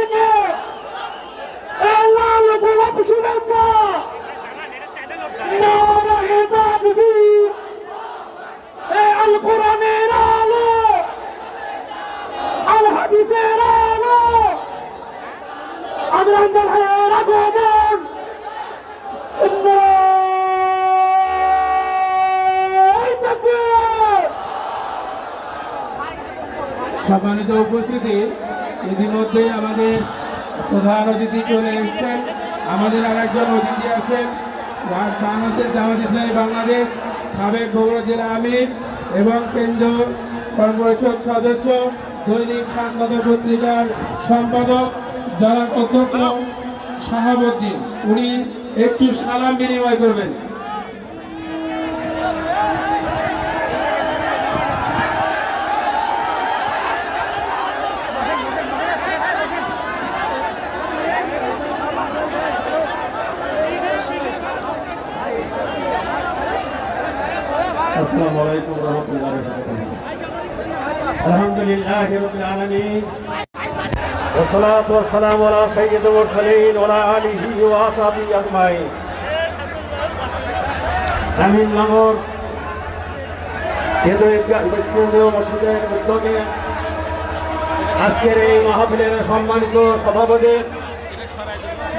থেকে লাল গোলাপ শুভেচ্ছা আল কোরআনের আলো আল হাদিসের আলো আমিরান ভাইয়ের আগমন সম্মানিত উপস্থিতি, ইতিমধ্যে আমাদের প্রধান অতিথি চলে এসেছেন। আমাদের আরেকজন অতিথি আছেন, বাংলাদেশ জামাত ইসলামী বাংলাদেশ সাবেক বগুড়া জেলা আমির এবং কেন্দ্রীয় কর্পোরেশন সদস্য, দৈনিক সংবাদ পত্রিকার সম্পাদক জনাব অধ্যক্ষ শাহাবুদ্দিন। উনি একটু সালাম বিনিময় করবেন। السلام عليكم ورحمة الله وبركاته. الحمد لله رب العالمين والصلاة والسلام على سيد المرسلين وعلى آله وأصحابه أجمعين. আমিন নগর কেন্দ্রীয় মসজিদের উদ্যোগে আজকের এই মাহফিলের সম্মানিত সভাপতি,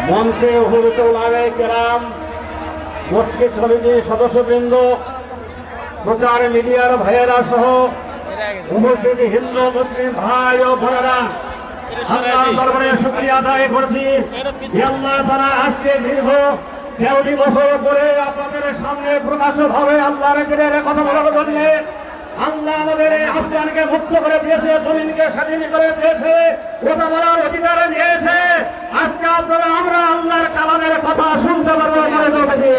মঞ্চে উপস্থিত উলামায়ে কেরাম, মসজিদ সমিতির সদস্যবৃন্দ, প্রচার মিডিয়ার ভাইয়েরা সহ উপস্থিত হিন্দু মুসলিম ভাই ও বোনেরা, আল্লাহর দরবারে শুকরিয়া আদায় করছি। আল্লাহ তাআলা আজকে দীর্ঘ 13টি বছর পরে আপনাদের সামনে প্রকাশ্যভাবে আল্লাহর দিনের কথা বলার জন্য আল্লাহ আমাদের এই আসমানকে মুক্ত করে দিয়েছে, জমিনকে স্বাধীন করে দিয়েছে, কথা বলার অধিকার দিয়েছে। আজকে আপনারা আমরা আল্লাহর কালামের কথা শুনতে পারবো। মনে করছি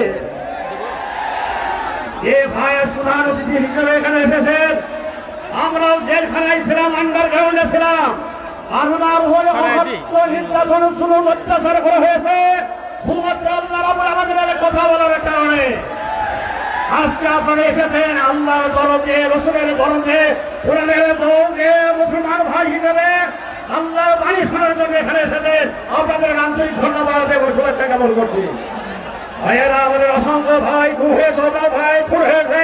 যে ভাই প্রধান অতিথি হিসেবে এখানে এসেছেন, আমরাও জেলখানায় ছিলাম, আন্ডারগ্রাউন্ডে ছিলাম। আমার হয়ে নির্যাতন জুলুম অত্যাচার করা হয়েছে শুধুমাত্র আল্লাহ রাব্বুল আলামিনের কথা বলার কারণে। আজকে আপনারা এসেছেন আল্লাহর দরদে, রাসূলের দরদে, কোরআনের দরদে, মুসলমান ভাই হিসেবে আল্লাহর বাণী শোনার জন্য এখানে এসেছেন। আপনাদের আন্তরিক ধন্যবাদ এবং শুভেচ্ছা জ্ঞাপন করছি। ভাইয়েরা, আমাদের অসংখ্য ভাই খুন হয়েছে, ভাই খুন হয়েছে,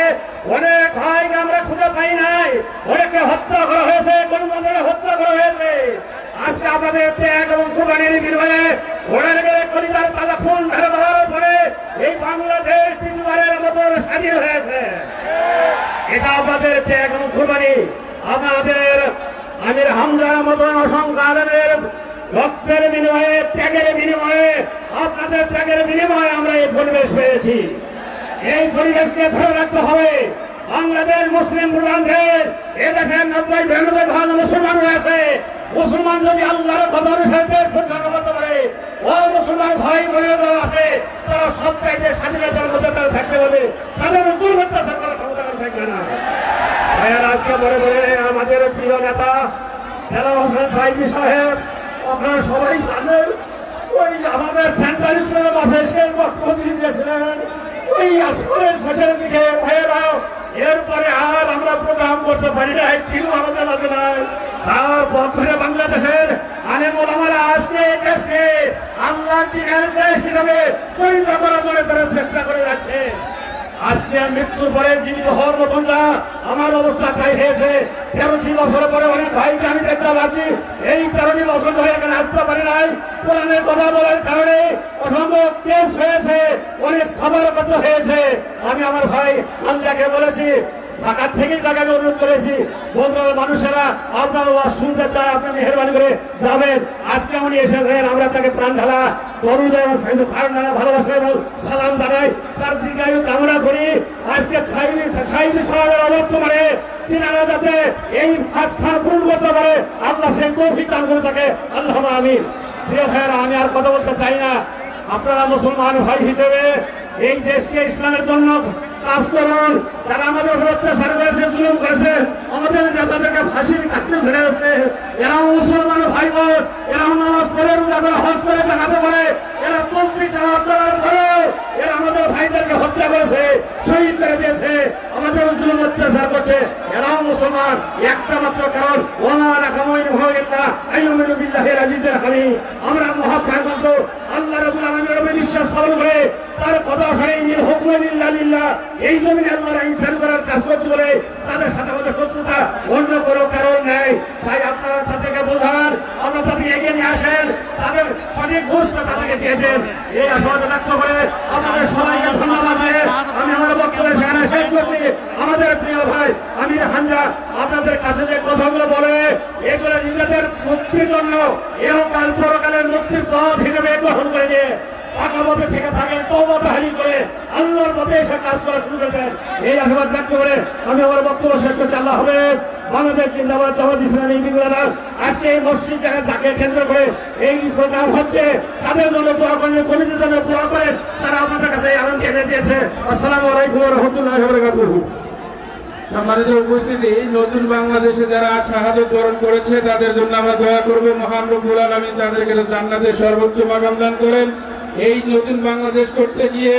অনেক ভাইকে আমরা খুঁজে পাই নাই, অনেকে হত্যা করা হয়েছে, কোন মন্দিরে হত্যা করা হয়েছে। আজকে আমাদের ত্যাগ এবং কুরবানির বিনিময়ে অনেকের কলিজার তাজা খুন ঢেলে দেওয়ার পরে এই বাংলাদেশ তৃতীয়বারের মতো স্বাধীন হয়েছে। এটা আমাদের ত্যাগ এবং কুরবানি। আমাদের আমির হামজার মতন অসংখ্য আলেমের রক্তের বিনিময়ে, ত্যাগের বিনিময়ে, আপনাদের ত্যাগের বিনিময়ে আমরা এই পরিবেশ পেয়েছি। এই পরিবেশকে ধরে রাখতে হবে। বাংলাদেশ মুসলিম প্রধানদের এদেশের 90-92% মুসলমান রয়েছে। মুসলমান যদি আল্লাহর কথা অনুসারে পরিচালনা করতে পারে, ও মুসলমান ভাই বোনেরা আছে, তারা সব চাইতে স্বাধীনতার মধ্যে তারা থাকতে পারবে, তাদের উপর অত্যাচার করার ক্ষমতা থাকবে না। আজকে বলে বলে আমাদের প্রিয় নেতা দেলোয়ার হোসেন সাইদি সাহেব, আপনারা সবাই জানেন, ওই আমাদের সেন্ট্রাল স্কুলের মাঠে সে বক্তব্য দিয়েছিলেন ওই আসরের শেষের দিকে। ভাইয়েরা, এরপরে আর আমরা প্রোগ্রাম করতে পারি না, কেউ আমাদের মাঝে নাই। তার পক্ষে বাংলাদেশের আলেম ওলামারা আজকে দেশকে আল্লাহর দ্বীনের দেশ হিসাবে পরিণত করার জন্য তারা চেষ্টা করে যাচ্ছে। আজকে মৃত্যুর পরে জীবিত হওয়ার মতন যা আমার অবস্থা তাই হয়েছে। 13টি বছর পরে অনেক ভাইকে আমি দেখতে পাচ্ছি এই 13টি বছর ধরে এখানে আসতে পারি নাই। কোরআনের কথা বলার কারণে অসংখ্য কেস হয়েছে, অনেক সাবার করতে হয়েছে। আমি আমার ভাই হামজাকে বলেছি, ঢাকা থেকেই তাকে অনুরোধ করেছি, বগুড়ার মানুষেরা আপনার ওয়াজ শুনতে চায়, আপনি মেহেরবানি করে যাবেন। আজকে উনি এসেছেন, আমরা তাকে প্রাণ ঢালা ভালোবাসা এবং সালাম জানাই, তার দীর্ঘায়ু কামনা করি। আজকে সাইদি সাহেবের অবর্তমানে তিনারা যাতে এই স্থান পূরণ করতে পারে, আল্লাহ সে তৌফিক দান করে থাকে। আল্লাহ আমিন। প্রিয় ভাইয়েরা, আমি আর কথা বলতে চাই না। আপনারা মুসলমান ভাই হিসেবে এই দেশকে ইসলামের জন্য কাজ করুন। যারা আমাদের অত্যাচার করেছে, জুলুম করেছে, আমাদের নেতাদেরকে ফাঁসির কাঠে ধরে আছে, এরাও মুসলমান ভাই বোন, এরাও নামাজ পড়ে, রোজা করে, হজ করে, জাকাত করে, এরা তসবিহ তেলাওয়াত করার পরেও এরা আমাদের ভাইদেরকে আমাদেরকে হত্যা করেছে, শহীদ করে দিয়েছে, আমাদের জুলুম অত্যাচার করছে, এরাও মুসলমান। একটা মাত্র কারণ, ওমা রাকামুন হুইল্লাহ আইয়ুমিনু বিল্লাহিল আজিজিল হামিদ। আমরা মহাপ্রাণবন্ত আল্লাহ রাব্বুল আলামিনের উপর বিশ্বাস স্থাপন করে তার কথা হয়নি হুকমে লিল্লাহ, এই জমিনে আল্লাহর আইন চালু করার কাজ করতে বলে তাদের সাথে আমাদের শত্রুতা অন্য কোনো কারণ নেই। তাই আপনারা তাদেরকে বোঝান, আপনারা তাদেরকে এগিয়ে নিয়ে আসেন, তাদের সঠিক গুরুত্ব তাদেরকে দিয়েছেন। এই আশাবাদ ব্যক্ত করে আপনাদের সবাইকে ধন্যবাদ দিয়ে আমি আমার বক্তব্য সেখানে শেষ করছি। আমাদের প্রিয় ভাই আমির হামজা আপনাদের কাছে যে কথাগুলো বলে, এগুলো নিজেদের মুক্তির জন্য ইহকাল পরকালের মুক্তির পথ হিসেবে গ্রহণ করে নিয়ে টাকা মতো থেকে থাকেন, তওবা তাহলিল করে আল্লাহর পথে এসে কাজ করা শুরু করেছেন। এই আশীর্বাদ ব্যক্ত করে আমি আমার বক্তব্য শেষ করছি। আল্লাহ হাফেজ। বাংলাদেশ জিন্দাবাদ, জামাত ইসলামী বিরোধী। আজকে এই মসজিদ যাকে কেন্দ্র করে এই প্রোগ্রাম হচ্ছে, তাদের জন্য দোয়া করেন, কমিটির জন্য দোয়া করেন, তারা আপনাদের কাছে আনন্দ এনে দিয়েছে। আসসালামু আলাইকুম ওয়া রাহমাতুল্লাহি ওয়া বারাকাতুহু। সম্মানিত উপস্থিতি, নতুন বাংলাদেশে যারা শাহাদাত বরণ করেছে তাদের জন্য আমরা দোয়া করব, মহান রব্বুল আলামিন তাদেরকে জান্নাতের সর্বোচ্চ মাকাম দান করেন। এই নতুন বাংলাদেশ করতে গিয়ে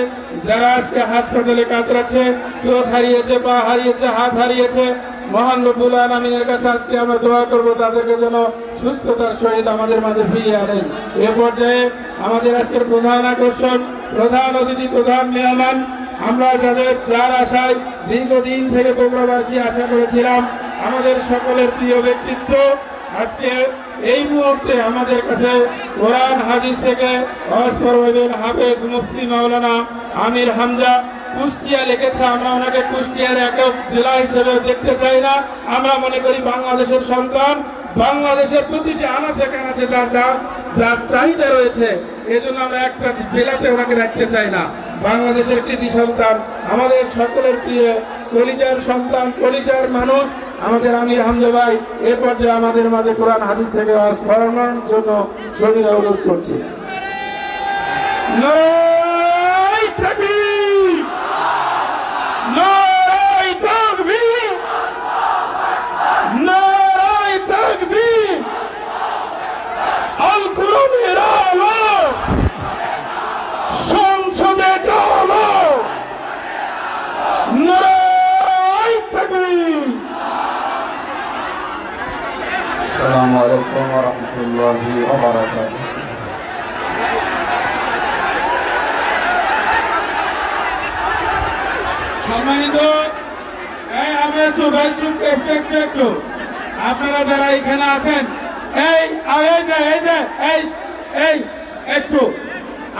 যারা আজকে হাসপাতালে কাতরাচ্ছে, চোখ হারিয়েছে, পা হারিয়েছে, হাত হারিয়েছে, মহান রব্বুল আলামিনের কাছে আজকে আমরা দোয়া করব তাদেরকে যেন সুস্থতার সহিত আমাদের মাঝে ফিরিয়ে আনেন। এ পর্যায়ে আমাদের আজকের প্রধান আকর্ষণ, প্রধান অতিথি, প্রধান মেহমান, আমরা যার আশায় দীর্ঘদিন থেকে বগুড়াবাসী আশা করেছিলাম, আমাদের সকলের প্রিয় ব্যক্তিত্ব আজকে এই মুহূর্তে আমাদের কাছে কোরআন হাদিস থেকে ওয়াজ করবেন হাফেজ মুফতি মাওলানা আমির হামজা। কুষ্টিয়া লিখেছে, আমরা ওনাকে কুষ্টিয়ার একক জেলা হিসেবে দেখতে চাই না। আমরা মনে করি বাংলাদেশের সন্তান, বাংলাদেশের প্রতিটি আনাচে কানাচে যার চাহিদা রয়েছে, এই জন্য আমরা একটা জেলাতে ওনাকে রাখতে চাই না। বাংলাদেশের কৃতি সন্তান, আমাদের সকলের প্রিয় কলিজার সন্তান, কলিজার মানুষ আমাদের আমির হামজা ভাই এ পর্যায়ে আমাদের মাঝে কোরআন হাদিস থেকে ওয়াজ করানোর জন্য সদয় অনুরোধ করছি। নারায়ে তাকবীর, নারায়ে তাকবীর, নারায়ে তাকবীর। আল কোরআনের আলো সংসদে চলো, নারায়ে তাকবীর। আসসালামু আলাইকুম ওয়া রাহমাতুল্লাহি ওয়া বারাকাতুহু। সম্মানিত একটু আপনারা যারা এখানে আছেন, একটু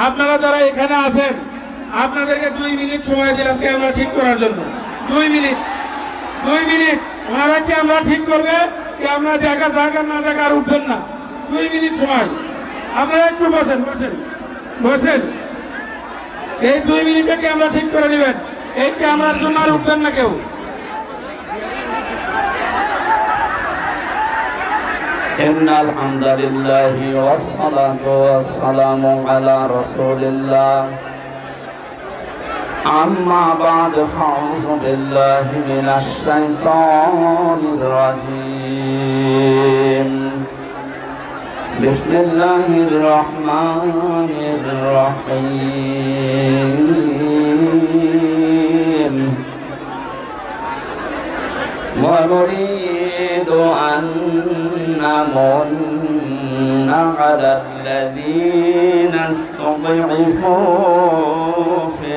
আপনারা যারা এখানে আছেন, আপনাদেরকে 2 মিনিট সময় দিলাম ক্যামেরা ঠিক করার জন্য। 2 মিনিট ওনারা ক্যামেরা ঠিক করবে, ক্যামেরা দেখা যাক আর না দেখা আর উঠবেন না। 2 মিনিট সময়, আপনারা একটু বসেন। এই 2 মিনিটে ক্যামেরা ঠিক করে নেবেন। এই ক্যামেরার জন্য আর উঠবেন না কেউ। ইন্নাল হামদালিল্লাহি ওয়াস সালাতু ওয়াস সালামু আলা রাসূলিল্লাহ। আম্মা বা'দ, ফাউযু বিল্লাহি মিনাশ শাইতানির রাজীম। বিসমিল্লাহির রহমানির রহিম। ونريد أن نمن على الذين استضعفوا في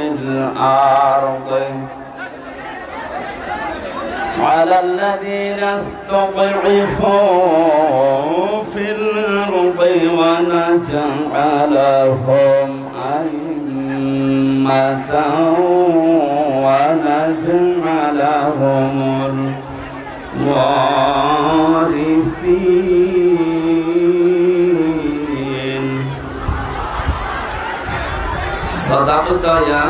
الأرض ونجعلهم أئمة ونجعلهم الوارثين. صدقت يا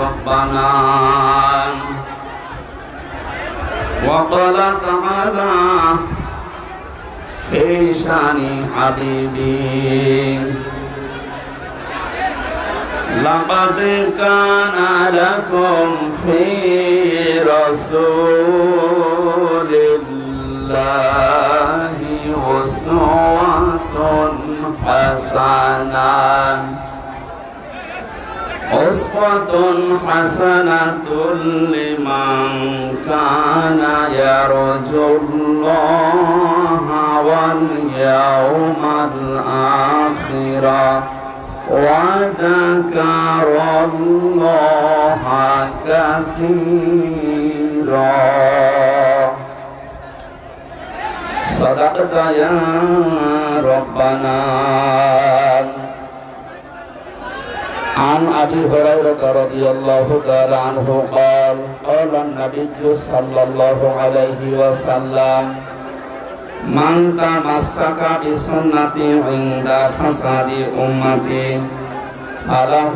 ربنا. وقال تعالى في شان حبيبي: لقد كان لكم في رسول الله أسوة حسنة أسوة حسنة لمن كان يرجو الله واليوم الآخر وذكر الله كثيرا صدقت يا ربنا. عن أبي هريرة رضي الله تعالى عنه قال قال النبي صلى الله عليه وسلم من تمسك بسنتي عند فساد أمتي فله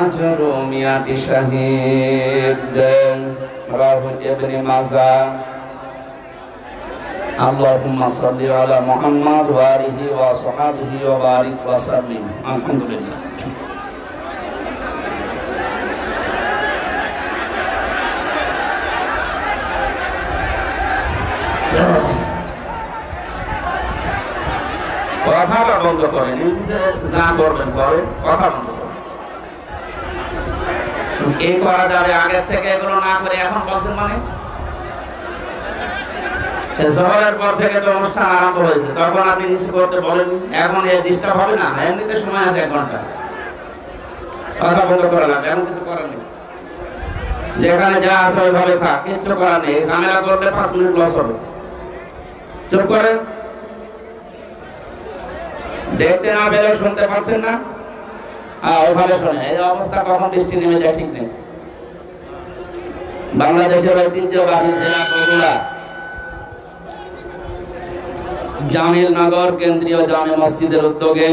أجر 100 شهيد. رواه ابن ماجه. اللهم صل على محمد وآله وصحبه وبارك وسلم. الحمد لله. কথাটা বন্ধ করেন, যা করবেন করেন, কথা বন্ধ করেন। কি করা যাবে আগে থেকে এগুলো না করে এখন বলছেন মানে? জোহরের পর থেকে তো অনুষ্ঠান আরম্ভ হয়েছে, তখন আপনি নিচে করতে বলেননি, এখন এই ডিস্টার্ব হবে না? এমনিতে সময় আছে 1 ঘন্টা। কথা বন্ধ করা লাগবে, এমন কিছু করার নেই। যেখানে যা আছে ওইভাবে থাক, কিচ্ছু করার নেই। ঝামেলা করলে 5 মিনিট লস হবে। চুপ করেন। দেখতে না পেলে শুনতে পাচ্ছেন না? ওইভাবে শোনেন। এই অবস্থা কখন বৃষ্টি নেমে যায় ঠিক নেই। বাংলাদেশের ঐতিহ্যবাহী জেলা বগুড়া জামিলনগর কেন্দ্রীয় জামে মসজিদের উদ্যোগে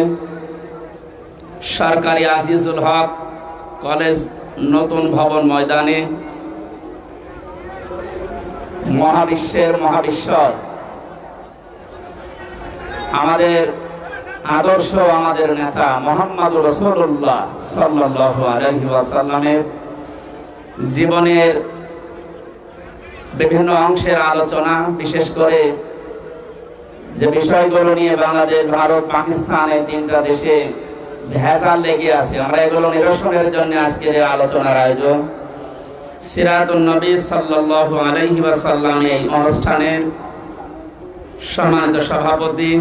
সরকারি আজিজুল হক কলেজ নতুন ভবন ময়দানে মহাবিশ্বের মহাবিশ্বর আমাদের আদর্শ, আমাদের নেতা মুহাম্মদুর রাসূলুল্লাহ সাল্লাল্লাহু আলাইহি ওয়াসাল্লামের জীবনের বিভিন্ন অংশের আলোচনা, বিশেষ করে যে বিষয়গুলো নিয়ে বাংলাদেশ, ভারত, পাকিস্তান এই 3টা দেশে ভেজাল লেগে আছে, আমরা এগুলো নিরসনের জন্য আজকের এই আলোচনার আয়োজন। সিরাতুন নবী সাল্লাল্লাহু আলাইহি ওয়াসাল্লাম এই অনুষ্ঠানের সম্মানিত সভাপতি,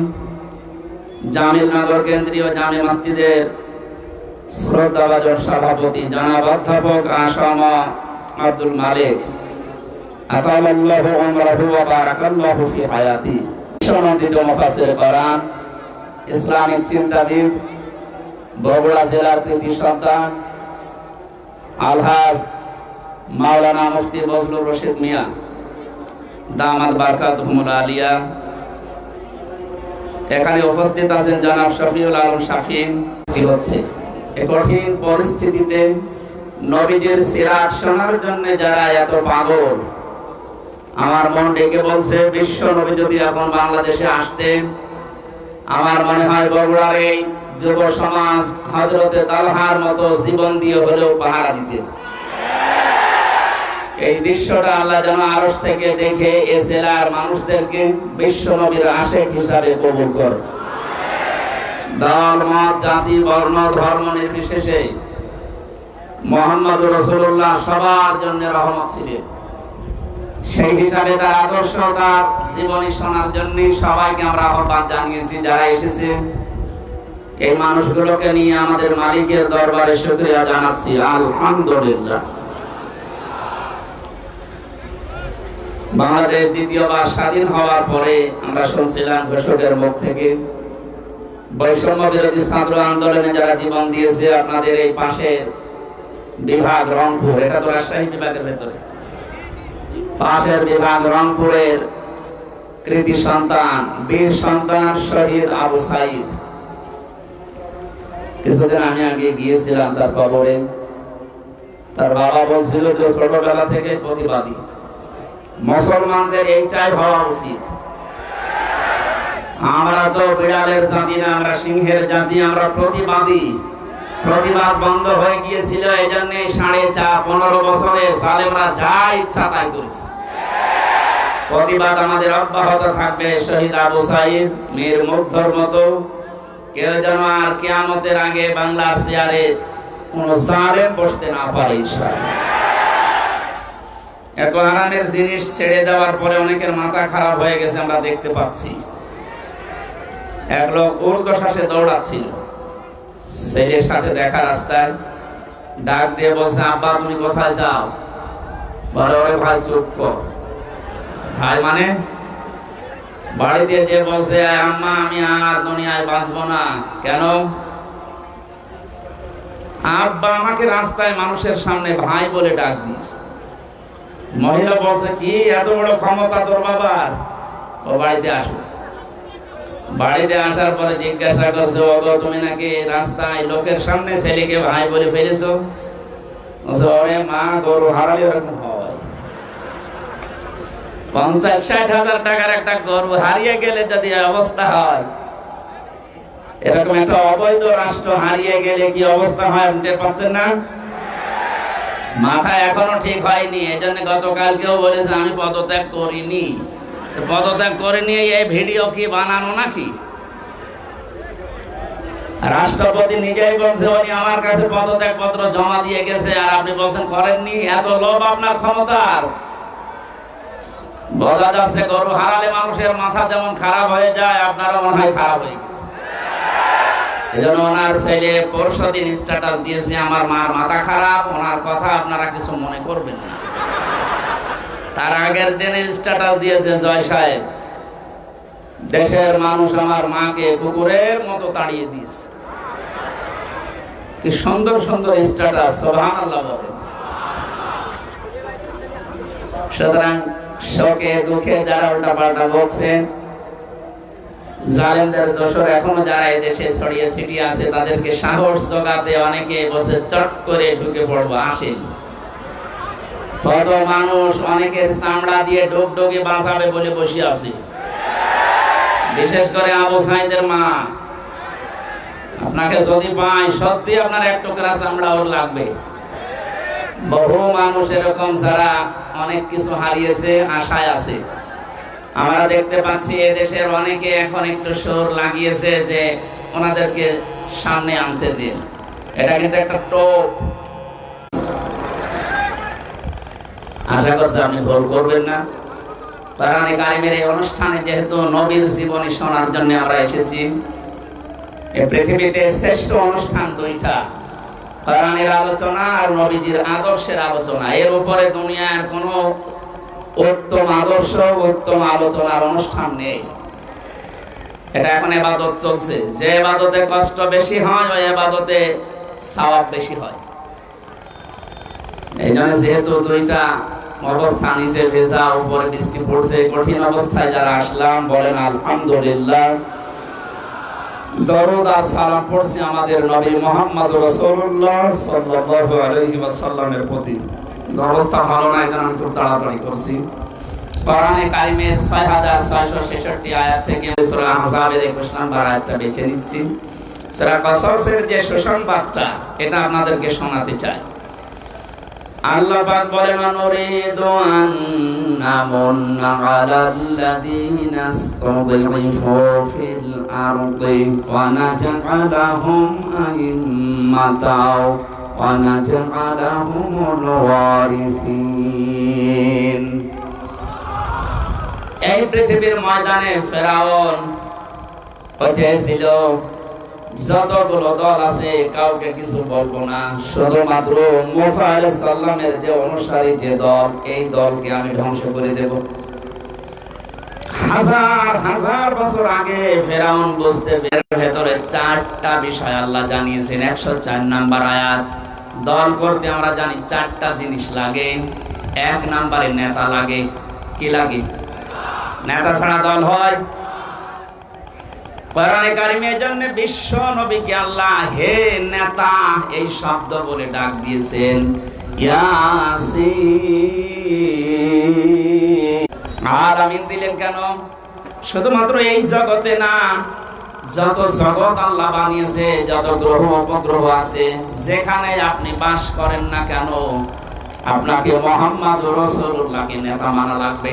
জামিলনগর কেন্দ্রীয় জামে মসজিদের শ্রদ্ধাভাজন সভাপতি জনাব অধ্যাপক আসম আব্দুল মালিক, আতালাল্লাহু উমরাহু ওয়া বারাকাল্লাহু ফি হায়াতি, সনন্দিত মুফাসসির কোরআন, ইসলামিক চিন্তাবিদ, বগুড়া জেলার কৃতি সন্তান আলহাজ মাওলানা মুফতি বজলুর রশিদ মিয়া দামাত বারকাতুহুমুল আলিয়া। এখানে উপস্থিত আছেন জনাব শফিউল আলম শাফিন। হচ্ছে এই কঠিন পরিস্থিতিতে নবীদের সিরাত শোনার জন্য যারা এত পাগল, আমার মন ডেকে বলছে বিশ্ব নবী যদি এখন বাংলাদেশে আসতেন, আমার মনে হয় বগুড়ার এই যুব সমাজ হযরতে তালহার মতো জীবন দিয়ে হলেও পাহারা দিতেন। এই দৃশ্যটা আল্লাহ যেন আরশ থেকে দেখে এ জেলার মানুষদেরকে বিশ্ব নবীর আশিক হিসাবে কবুল করে। দল, মত, জাতি, বর্ণ, ধর্ম নির্বিশেষে মুহাম্মদুর রাসূলুল্লাহ সবার জন্য রহমত ছিলেন। সেই হিসাবে তার আদর্শ, তার জীবনী শোনার জন্য সবাইকে আমরা আহ্বান জানিয়েছি। যারা এসেছে এই মানুষগুলোকে নিয়ে আমাদের মালিকের দরবারে শুকরিয়া জানাচ্ছি, আলহামদুলিল্লাহ। বাংলাদেশ দ্বিতীয়বার স্বাধীন হওয়ার পরে আমরা শুনছিলাম ঘোষকের মুখ থেকে বৈষম্য বিরোধী ছাত্র আন্দোলনে যারা জীবন দিয়েছে, আপনাদের এই পাশের বিভাগ রংপুর, এটা তো রাজশাহী বিভাগের ভেতরে, পাশের বিভাগ রংপুরের কৃতি সন্তান, বীর সন্তান শহীদ আবু সাইদ। কিছুদিন আমি আগে গিয়েছিলাম তার কবরে। তার বাবা বলছিল যে ছোটবেলা থেকে প্রতিবাদী, মুসলমানদের এইটাই হওয়া উচিত। আমরা তো বিড়ালের জাতি না, আমরা সিংহের জাতি, আমরা প্রতিবাদী। প্রতিবাদ বন্ধ হয়ে গিয়েছিল, এই জন্য 15.5 বছরে সালেমরা যা ইচ্ছা তাই করেছে। প্রতিবাদ আমাদের অব্যাহত থাকবে। শহীদ আবু সাইদ, মীর মুগ্ধর মতো কেউ যেন আর কিয়ামতের আগে বাংলার চেয়ারে কোন জালেম বসতে না পারে ইনশাআল্লাহ। এত আরামের জিনিস ছেড়ে দেওয়ার পরে অনেকের মাথা খারাপ হয়ে গেছে, আমরা দেখতে পাচ্ছি। এক লোক ঊর্ধ্বশ্বাসে দৌড়াচ্ছিল, ছেলের সাথে দেখা রাস্তায় ডাক দিয়ে বলছে, আব্বা তুমি কোথায় যাও? বলে, ওরে ভাই চুপ কর। ভাই মানে? বাড়ি দিয়ে যে বলছে, আম্মা আমি আর দুনিয়ায় বাঁচবো না। কেন? আব্বা আমাকে রাস্তায় মানুষের সামনে ভাই বলে ডাক দিয়েছে। মহিলা বলছে, কি এত বড় ক্ষমতা তোর বাবার? ও বাড়িতে আসো। বাড়িতে আসার পরে জিজ্ঞাসা করছে, ওগো তুমি নাকি রাস্তায় লোকের সামনে ছেলেকে ভাই বলে ফেলেছো? ওরে মা, গরু হারালে এরকম হয়। 50-60 হাজার টাকার একটা গরু হারিয়ে গেলে যদি অবস্থা হয়, এরকম একটা অবৈধ রাষ্ট্র হারিয়ে গেলে কি অবস্থা হয় আপনি টের পাচ্ছেন না? মাথা এখনো ঠিক হয়নি। এই জন্য গতকালকেও বলেছে আমি পদত্যাগ করিনি। পদত্যাগ করে নিয়ে এই ভিডিও কি বানানো নাকি? রাষ্ট্রপতি নিজেই বলছে উনি আমার কাছে পদত্যাগ পত্র জমা দিয়ে গেছে, আর আপনি বলছেন করেননি। এত লোভ আপনার ক্ষমতার। বোঝা যাচ্ছে গরু হারালে মানুষের মাথা যেমন খারাপ হয়ে যায়, আপনারও মনে হয় খারাপ হয়ে গেছে। এজন্য ওনার ছেলে পরশুদিন স্ট্যাটাস দিয়েছে, আমার মার মাথা খারাপ, ওনার কথা আপনারা কিছু মনে করবেন না। তার আগের দিনে স্ট্যাটাস দিয়েছে, জয় সাহেব দেশের মানুষ আমার মাকে কুকুরের মতো তাড়িয়ে দিয়েছে। কি সুন্দর সুন্দর স্ট্যাটাস, সুবহানাল্লাহ বলেন। সুতরাং শোকে দুঃখে যারা উল্টাপাল্টা বকছেন, জালেমদের দোসর এখনো যারা এই দেশে ছড়িয়ে ছিটিয়ে আছে, তাদেরকে সাহস জোগাতে অনেকে বসে চট করে ঢুকে পড়বো, আসেন। কত মানুষ অনেকের চামড়া দিয়ে ডুগডুগি বাঁচাবে বলে বসে আছে, বিশেষ করে আবু সাইদের মা। আপনাকে যদি পাই, সত্যি আপনার এক টুকরা চামড়া ওর লাগবে। বহু মানুষ এরকম যারা অনেক কিছু হারিয়েছে, আশায় আছে। আমরা দেখতে পাচ্ছি এদেশের অনেকে এখন একটু সুর লাগিয়েছে যে ওনাদেরকে সামনে আনতে দিন। এটা কিন্তু একটা টোপ। আশা করছি আপনি ভুল করবেন না। কোরআনে কারিমের এই অনুষ্ঠানে যেহেতু নবীর জীবনী শোনার জন্য আমরা এসেছি, এই পৃথিবীতে শ্রেষ্ঠ অনুষ্ঠান দুইটা, কোরআনের আলোচনা আর নবীজির আদর্শের আলোচনা। এর উপরে দুনিয়ার কোনো উত্তম আদর্শ, উত্তম আলোচনার অনুষ্ঠান নেই। এটা এখন ইবাদত চলছে। যে ইবাদতে কষ্ট বেশি হয়, ওই ইবাদতে সওয়াব বেশি হয়। এই জন্য যেহেতু দুইটা অবস্থা, নিচে ভেজা উপরে বৃষ্টি পড়ছে, কঠিন অবস্থায় যারা আসলাম বলেন আলহামদুলিল্লাহ। দরুদ আর সালাম পড়ছি আমাদের নবী মুহাম্মদ রাসূলুল্লাহ সাল্লাল্লাহু আলাইহি ওয়াসাল্লামের প্রতি। অবস্থা ভালো না, এটা আমি খুব তাড়াতাড়ি করছি। কোরআনে কারিমের 6666 আয়াত থেকে সূরা আহজাবের 21 নম্বর আয়াতটা বেছে নিচ্ছি। সূরা কসসের যে সুসংবাদটা, এটা আপনাদেরকে শোনাতে চাই। আল্লাহ পাক বলেন, নুরিদু আন নামুন্না আলাল্লাযীনা ইসতাদঈফু ফিল আরদি ওয়া নাজআলাহুম আইম্মাতাও ওয়া নাজআলাহুমুল ওয়ারিসিন। এই পৃথিবীর ময়দানে ফেরাউন হয়েছিল, যতগুলো দল আছে কাউকে কিছু বলবো না, শুধুমাত্র মুসা আলাইহিস সালামের যে অনুসারী যে দল, এই দলকে আমি ধ্বংস করে দেব। হাজার হাজার বছর আগে ফেরাউন বুঝতে ভেতরে 4টা বিষয় আল্লাহ জানিয়েছেন। 104 নাম্বার আয়াত। দল করতে আমরা জানি 4টা জিনিস লাগে। 1 নাম্বারে নেতা লাগে। কি লাগে? নেতা ছাড়া দল হয়? কোরআনে কারিমের জন্য বিশ্ব নবীকে আল্লাহ হে নেতা এই শব্দ বলে ডাক দিয়েছেন। ইয়াসিন। আর আমিন দিলেন কেন? শুধুমাত্র এই জগতে না, যত জগৎ আল্লাহ বানিয়েছে, যত গ্রহ উপগ্রহ আছে, যেখানে আপনি বাস করেন না কেন, আপনাকে মুহাম্মদ রাসূলুল্লাহকে নেতা মানা লাগবে।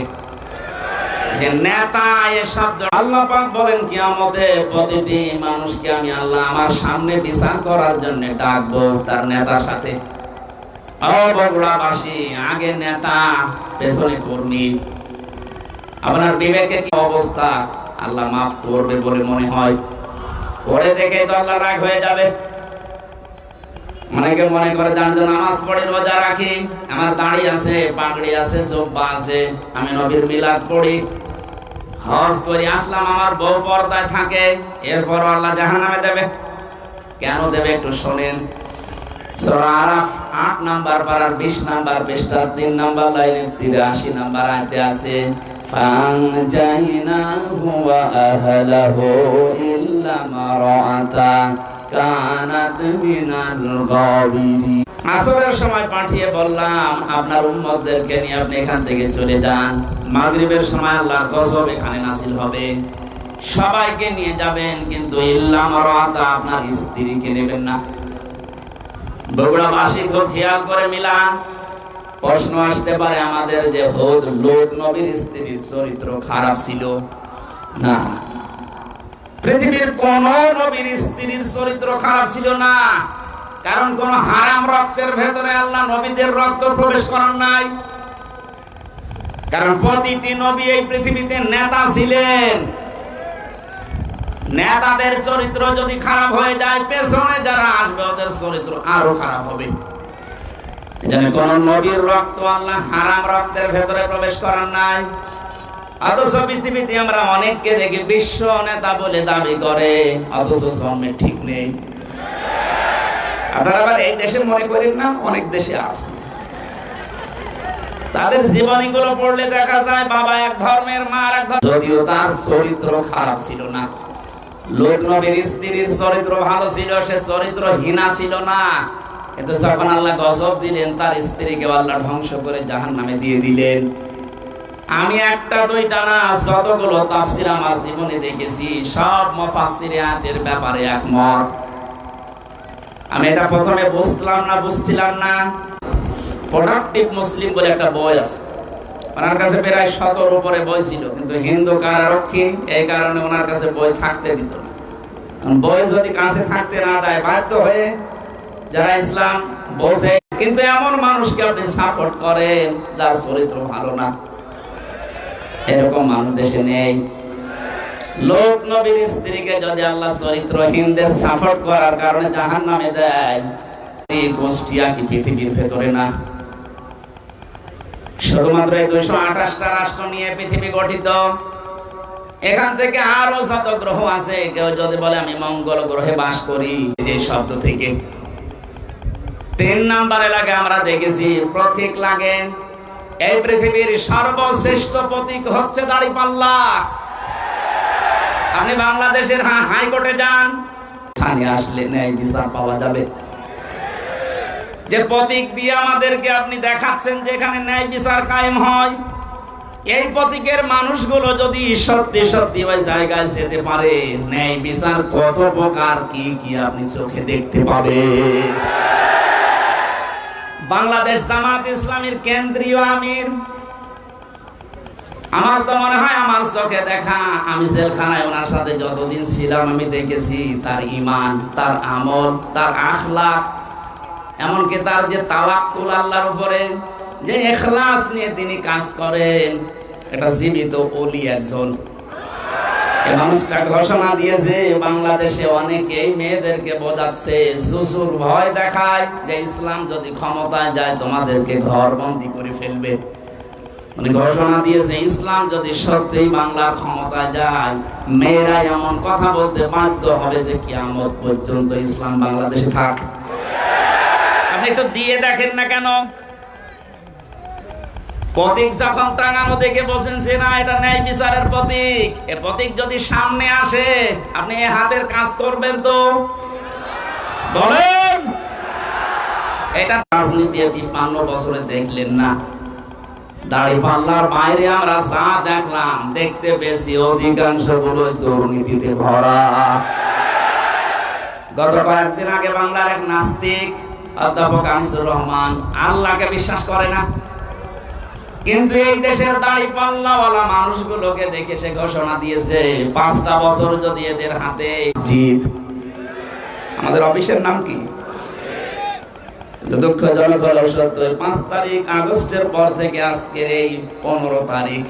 যে নেতা এ শব্দ আল্লাহ পাক বলেন কিয়ামতে প্রতিটি মানুষকে আমি আল্লাহ আমার সামনে বিচার করার জন্য ডাকবো তার নেতার সাথে। ও বগুড়াবাসী, আগে নেতা পেছনে কর্মী। আপনার বিবেকের কি অবস্থা? আল্লাহ মাফ করবে বলে মনে হয়? পরে দেখে তো আল্লাহ রাগ হয়ে যাবে। অনেকে মনে করে জান যে নামাজ পড়ি, রোজা রাখি, আমার দাড়ি আছে, পাগড়ি আছে, জুব্বা আছে, আমি নবীর মিলাদ পড়ি, হজ করি, আসলাম, আমার বউ পর্দায় থাকে, এরপর আল্লাহ জাহান্নামে দেবে। কেন দেবে একটু শোনেন। সূরা আরাফ 8 নাম্বার পারার 20 নাম্বার পৃষ্ঠার 3 নাম্বার লাইনের 83 নাম্বার আয়াতে আছে ফানজাইনাহু ওয়া আহলাহু ইল্লা মারাআতা কানাত মিনাল গাবিরিন। আসরের সময় পাঠিয়ে বললাম আপনার উম্মতদেরকে নিয়ে আপনি এখান থেকে চলে যান। মাগরিবের সময় আল্লাহর গজব এখানে নাযিল হবে, সবাইকে নিয়ে যাবেন, কিন্তু ইল্লা মারাআতা আপনার স্ত্রীকে নেবেন না। বগুড়াবাসী খুব খেয়াল করে মিলান। প্রশ্ন আসতে পারে আমাদের যে হুদ লূত নবীর স্ত্রীর চরিত্র খারাপ ছিল? না, পৃথিবীর কোন নবীর স্ত্রীর চরিত্র খারাপ ছিল না, কারণ কোন হারাম রক্তের ভেতরে আল্লাহ নবীদের রক্ত প্রবেশ করান নাই। কারণ প্রতিটি নবী এই পৃথিবীতে নেতা ছিলেন। নেতাদের চরিত্র যদি খারাপ হয়ে যায়, পেছনে যারা আসবে ওদের চরিত্র আরো খারাপ হবে। এজন্য কোন নবীর রক্ত আল্লাহ হারাম রক্তের ভেতরে প্রবেশ করার নাই। অথচ পৃথিবীতে আমরা অনেককে দেখি বিশ্ব নেতা বলে দাবি করে, অথচ জন্মে ঠিক নেই। আপনারা আবার এই দেশে মনে করেন না, অনেক দেশে আছে। তাদের জীবনীগুলো পড়লে দেখা যায় বাবা এক ধর্মের, মা এক ধর্মের, যদিও তার চরিত্র খারাপ ছিল না। লূত নবীর স্ত্রীর চরিত্র ভালো ছিল, সে চরিত্রহীনা ছিল না। কিন্তু যখন আল্লাহ গজব দিলেন, তার স্ত্রীকে আল্লাহ ধ্বংস করে জাহান্নামে দিয়ে দিলেন। আমি একটা দুইটা না, যতগুলো তাফসীর আমার জীবনে দেখেছি, সব মুফাসসির আয়াতের ব্যাপারে একমত। আমি এটা প্রথমে বুঝছিলাম না। প্রোডাক্টিভ মুসলিম বলে একটা বই আছে, ওনার কাছে প্রায় 100 উপরে বই ছিল, কিন্তু হিন্দু কারারক্ষী এই কারণে ওনার কাছে বই থাকতে দিত না। বই যদি কাছে থাকতে না দেয়, বাধ্য হয়ে যারা ইসলাম বোঝে, কিন্তু এমন মানুষকে আপনি সাপোর্ট করেন যার চরিত্র ভালো না, এরকম মানুষ দেশে নেই। লোক নবীর স্ত্রীকে যদি আল্লাহ চরিত্রহীনদের সাপোর্ট করার কারণে জাহান্নামে দেয়, এই গোষ্ঠীয়া কি পৃথিবীর ভেতরে না? শুধুমাত্র 228টা রাষ্ট্র নিয়ে পৃথিবী গঠিত। এখান থেকে আরো শত গ্রহ আছে। কেউ যদি বলে আমি মঙ্গল গ্রহে বাস করি, যে শব্দ থেকে 3 নাম্বারে লাগে আমরা দেখেছি প্রতীক লাগে। এই পৃথিবীর সর্বশ্রেষ্ঠ প্রতীক হচ্ছে দাড়িপাল্লা। আপনি বাংলাদেশের হাইকোর্টে যান, এখানে আসলে ন্যায় বিচার পাওয়া যাবে। যে প্রতীক দিয়ে আমাদেরকে আপনি দেখাচ্ছেন যে এখানে ন্যায় বিচার কায়েম হয়, এই প্রতীকের মানুষগুলো যদি সত্যি সত্যি ওই জায়গায় যেতে পারে, ন্যায় বিচার কত প্রকার কি কি আপনি চোখে দেখতে পাবেন। বাংলাদেশ জামাত ইসলামীর কেন্দ্রীয় আমির, আমার তো মনে হয় আমার চোখে দেখা, আমি জেলখানায় ওনার সাথে যতদিন ছিলাম আমি দেখেছি তার ঈমান, তার আমল, তার আখলাক, এমনকি তার যে তাওয়াক্কুল আল্লাহর উপরে, যে ইখলাস নিয়ে তিনি কাজ করেন, এটা জীবিত ওলি একজন। এই মানুষটা ঘোষণা দিয়েছে বাংলাদেশে অনেকেই মেয়েদেরকে বোঝাচ্ছে, জুসুর ভয় দেখায় যে ইসলাম যদি ক্ষমতায় যায় তোমাদেরকে ঘরবন্দি করে ফেলবে। মানে ঘোষণা দিয়েছে ইসলাম যদি সত্যিই বাংলার ক্ষমতায় যায়, মেয়েরা এমন কথা বলতে বাধ্য হবে যে কিয়ামত পর্যন্ত ইসলাম বাংলাদেশে থাক। আপনি একটু দিয়ে দেখেন না কেন? প্রতীক যখন টাঙানো দেখে বলছেন যে না এটা ন্যায় বিচারের প্রতীক, এ প্রতীক যদি সামনে আসে আপনি হাতের কাজ করবেন তো? বলেন। এটা রাজনীতি 53 বছরে দেখলেন না। দাড়িপাল্লার বাইরে আমরা যা দেখলাম, দেখতে বেশি অধিকাংশ গুলো দুর্নীতিতে ভরা। গত কয়েকদিন আগে বাংলার এক নাস্তিক অধ্যাপক আনিসুর রহমান আল্লাহকে বিশ্বাস করে না, কিন্তু এই দেশের দাড়ি পাল্লাওয়ালা মানুষগুলোকে দেখে সে ঘোষণা দিয়েছে 5টা বছর যদি এদের হাতে জিত। আমাদের অফিসের নাম কি? দুঃখজনক হলো সত্য, 5 তারিখ আগস্টের পর থেকে আজকের এই 15 তারিখ,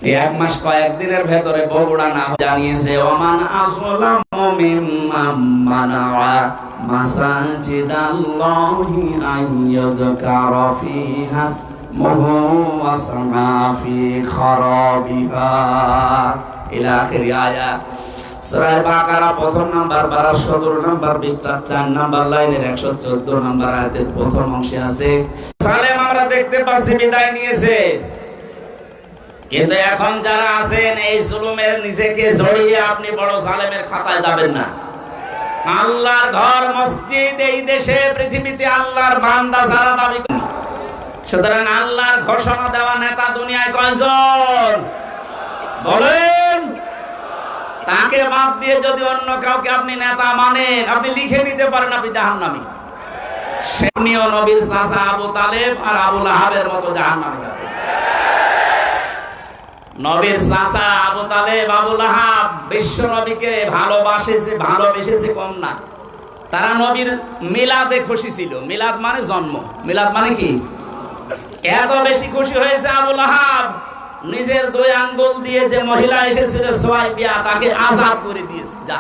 এই 1 মাস কয়েকদিনের ভেতরে বগুড়া না জানিয়েছে ওমান আসলামু মিম্মান মানাআ মাসাজিদাল্লাহি আইয়ুযকারা ফিহা ইসমুহু ওয়া সামা ফি খারাবিহা ইলা আখির আয়াত। সূরা বাকারা প্রথম নাম্বার 12 17 নাম্বার পৃষ্ঠা 4 নাম্বার লাইনের 114 নাম্বার আয়াতের প্রথম অংশে আছে। সালেম আমরা দেখতে পাচ্ছি বিদায় নিয়েছে, কিন্তু এখন যারা আছেন এই জুলুমের নিজেকে জড়িয়ে আপনি বড় জালেমের খাতায় যাবেন না। আল্লাহর ঘর মসজিদ এই দেশে পৃথিবীতে আল্লাহর বান্দা যারা দাবি করে, সুতরাং আল্লাহর ঘোষণা দেওয়া নেতা দুনিয়ায় কয়জন বলেন? তাকে বাদ দিয়ে যদি অন্য কাউকে আপনি নেতা মানেন, আপনি লিখে নিতে পারেন আপনি জাহান্নামী। সেমনিও নবীর চাচা আবু তালেব আর আবু লাহাবের মতো জাহান্নামে যাবে। নবীর চাচা আবু তালেব আবু লাহাব বিশ্ব নবীকে ভালোবেসেছে কম না, তারা নবীর মিলাদে খুশি ছিল। মিলাদ মানে জন্ম, মিলাদ মানে কি? এত বেশি খুশি হয়েছে আবু লাহাব, নিজের 2 আঙ্গুল দিয়ে যে মহিলা এসেছিল সুয়াইবিয়া তাকে আযাদ করে দিয়েছে। যা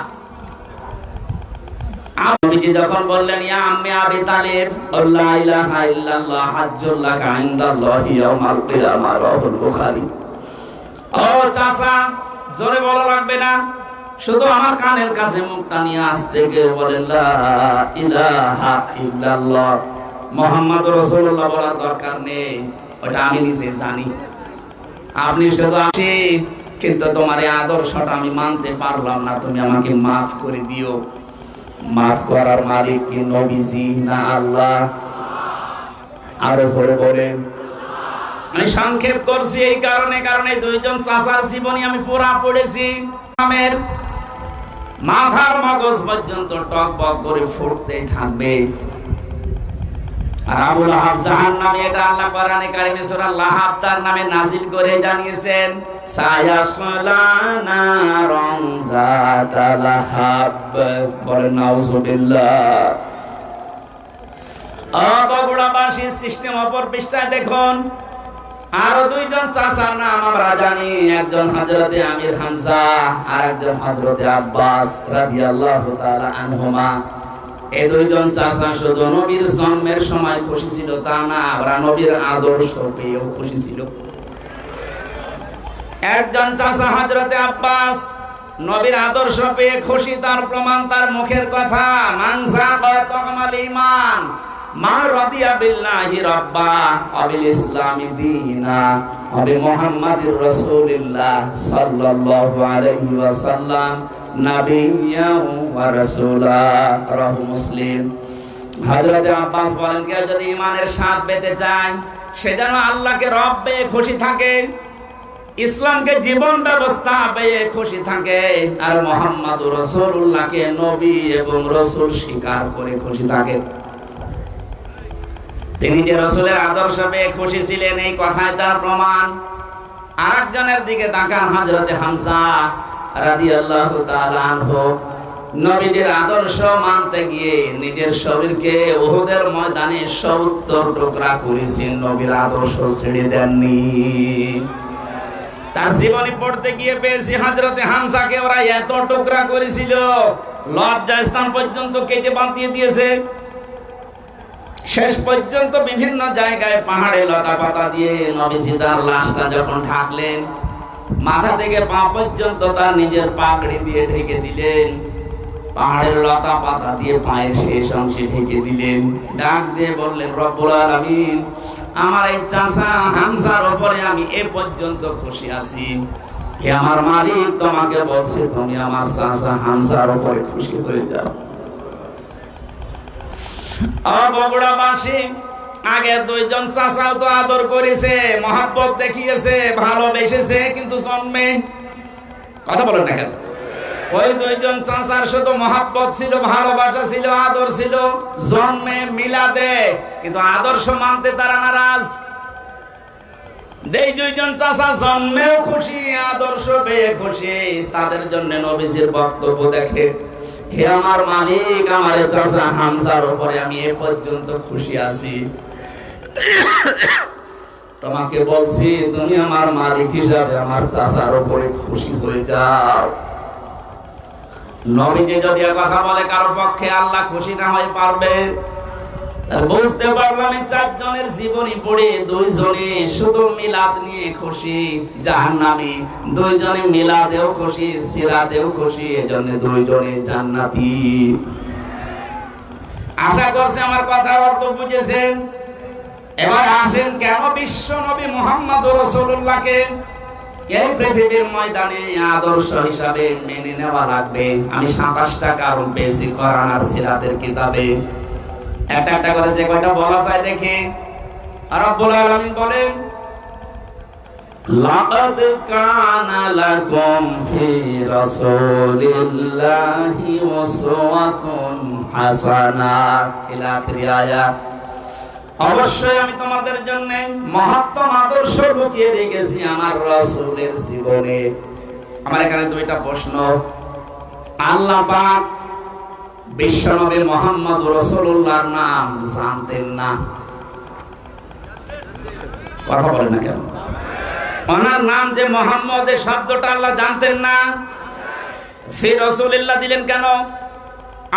নবীজি যখন বললেন ইয়া আম্মি আবি তালিব লা ইলাহা ইল্লাল্লাহ হাজ্জুল লাকা ইনদাল্লাহি ইয়াউমাল কিয়ামাহ রাহুল বুখারী। ও চাচা, জোরে বলা লাগবে না, শুধু আমার কানের কাছে মুখটা নিয়ে আস্তে করে বলেন লা ইলাহা ইল্লাল্লাহ মুহাম্মাদুর রাসূলুল্লাহ বলার দরকার নেই, ওটা আমি নিজে জানি। আপনি শুধু আসি, কিন্তু তোমার এই আদর্শটা আমি মানতে পারলাম না, তুমি আমাকে মাফ করে দিও। মাফ করার মালিক কি নবীজি না আল্লাহ? আরো জোরে বলেন। আমি সংক্ষেপ করছি এই কারণে 2জন চাচার জীবনী আমি পুরা পড়েছি। আমের মাথার মগজ পর্যন্ত টকবক করে ফুটতেই থাকবে। আর আবু লাহাব জাহান্নামী, এটা আল্লাহ কোরআনে কারিমে সূরা লাহাব তার নামে নাযিল করে জানিয়েছেন সায়াসলা নারন যাতা লাহাব। বলেন নাউযুবিল্লাহ। বগুড়াবাসী সিস্টেম অপর পৃষ্ঠায় দেখুন, আরো 2জন চাচার নাম আমরা জানি, একজন হযরতে আমির হামজা আর একজন হযরতে আব্বাস রাদিয়াল্লাহু তাআলা আনহুমা। এই 2জন চাচা শুধু নবীর জন্মের সময় খুশি ছিল তা না, ওরা নবীর আদর্শ পেয়েও খুশি ছিল। একজন চাচা হযরতে আব্বাস নবীর আদর্শ পেয়ে খুশি, তার প্রমাণ তার মুখের কথা। মান সাকাতাল ঈমান মা রাদিয়া বিল্লাহি রাব্বা ওয়া বিল ইসলামি দীনা ওয়া বি মুহাম্মাদির রাসূলিল্লাহ সাল্লাল্লাহু আলাইহি ওয়াসাল্লাম নাবিয়্যা ওয়া রাসূলা। রাহু মুসলিম। হযরত আব্বাস বলেন, কেউ যদি ঈমানের স্বাদ পেতে চায় সে যেন আল্লাহকে রব পেয়ে খুশি থাকে, ইসলামকে জীবন ব্যবস্থা পেয়ে খুশি থাকে, আর মুহাম্মাদুর রাসূলুল্লাহকে নবী এবং রাসূল স্বীকার করে খুশি থাকে। তিনি যে রাসূলের আদর্শ পেয়ে খুশি ছিলেন এই কথায় তার প্রমাণ। আরেকজনের দিকে তাকান, হযরতে হামজা রাদিয়াল্লাহু তাআলা আনহু নবীদের আদর্শ মানতে গিয়ে নিজের শরীরকে উহুদের ময়দানে 70 টুকরা করেছেন, নবীর আদর্শ ছেড়ে দেননি। তার জীবনী পড়তে গিয়ে পেয়েছি হযরতে হামজাকে ওরা এত টুকরা করেছিল, লজ্জাস্থান পর্যন্ত কেটে বাঁধিয়ে দিয়েছে। শেষ পর্যন্ত বিভিন্ন জায়গায় পাহাড়ে লতা পাতা দিয়ে নবীজি তার লাশটা যখন ঢাকলেন, মাথা থেকে পা পর্যন্ত তার নিজের পাগড়ি দিয়ে ঢেকে দিলেন, পাহাড়ের লতা পাতা দিয়ে পায়ের শেষ অংশে ঢেকে দিলেন, ডাক দিয়ে বললেন রব্বুল আলামিন, আমার এই চাচা হামজার উপরে আমি এ পর্যন্ত খুশি আছি, হে আমার মালিক তোমাকে বলছে তুমি আমার চাচা হামজার উপরে খুশি হয়ে যাও। বগুড়াবাসী আগে 2জন চাচাও তো আদর করেছে, মহব্বত দেখিয়েছে, ভালোবেসেছে, কিন্তু জন্মে কথা বলেন না কেন? ওই 2জন চাচার শুধু মহব্বত ছিল, ভালোবাসা ছিল, আদর ছিল, জন্মে মিলাদে, কিন্তু আদর্শ মানতে তারা নারাজ। এই দুইজন চাচা জন্মেও খুশি, আদর্শ পেয়ে খুশি, তাদের জন্য নবীজির বক্তব্য দেখে, হে আমার মালিক, আমার চাচা হামজার উপরে আমি এ পর্যন্ত খুশি আছি, তোমাকে বলছি তুমি আমার মালিক হিসাবে আমার চাচার উপরে খুশি হয়ে যাও। নবীজি যদি কথা বলে কারো পক্ষে আল্লাহ খুশি না হয়ে পারবে? বুঝতে পারলাম এই চারজনের জীবনী পড়ে দুইজনে শুধু মিলাদ নিয়ে খুশি, জাহান্নামী, দুইজনে মিলাদেও খুশি, সিরাতেও খুশি, এজন্য দুইজনে জান্নাতি। আশা করছি আমার কথার অর্থ বুঝেছেন। এবার আসেন কেন বিশ্ব নবী মুহাম্মদ রাসূলুল্লাহকে এই পৃথিবীর ময়দানে আদর্শ হিসাবে মেনে নেওয়া লাগবে। আমি 27টা কারণ পেয়েছি কোরআন আর সিরাতের কিতাবে, একটা একটা করে যে কয়টা বলা যায় দেখে। রব্বুল আলামিন বলেন, লাকাদ কানা লাকুম ফি রাসূলিল্লাহি উসওয়াতুন হাসানাহ ইলা আখির আয়াত। অবশ্যই আমি তোমাদের জন্য মহত্তম আদর্শ লুকিয়ে রেখেছি আমার রাসূলের জীবনে। আমার এখানে দুইটা প্রশ্ন। আল্লাহ পাক বিশ্বনবী মুহাম্মদ রাসূলুল্লাহর নাম জানতেন না? কথা বলেন না কেন? ওনার নাম যে মুহাম্মদ, এই শব্দটা আল্লাহ জানতেন না? ফি রাসূলিল্লাহ দিলেন কেন?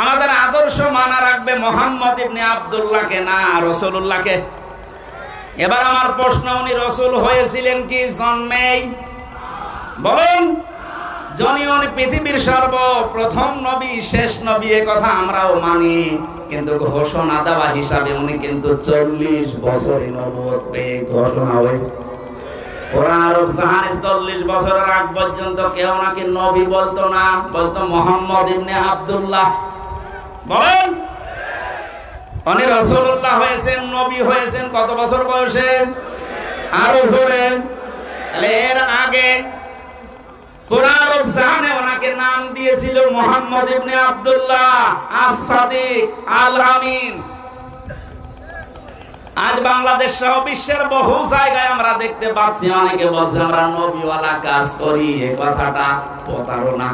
আমাদের আদর্শ মানা রাখবে মুহাম্মদ ইবনে আব্দুল্লাহকে, না রাসূলুল্লাহকে। এবার আমার প্রশ্ন, উনি রাসূল হয়েছিলেন কি জন্মেই? বলুন। উনি পৃথিবীর সর্বপ্রথম নবী, শেষ নবী, এ কথা আমরাও মানি, কিন্তু ঘোষণা দেওয়া হিসাবে উনি কিন্তু 40 বছরে নবুয়ত পেয়ে ঘোষণা হয়েছে। কোরআন আরব জাহানে 40 বছরের আগ পর্যন্ত কেউ নাকি নবী বলতো না, বলতো মুহাম্মদ ইবনে আব্দুল্লাহ। বলেন, উনি রাসূলুল্লাহ হয়েছেন, নবী হয়েছেন কত বছর বয়সে? আরো জোরে। এর আগে কোরআন আরব জাহানে ওনাকে নাম দিয়েছিল মুহাম্মদ ইবনে আব্দুল্লাহ আস-সাদিক আল আমিন। আজ বাংলাদেশ সহ বিশ্বের বহু জায়গায় আমরা দেখতে পাচ্ছি অনেকে বলছে আমরা নবীওয়ালা কাজ করি। এই কথাটা প্রতারণা।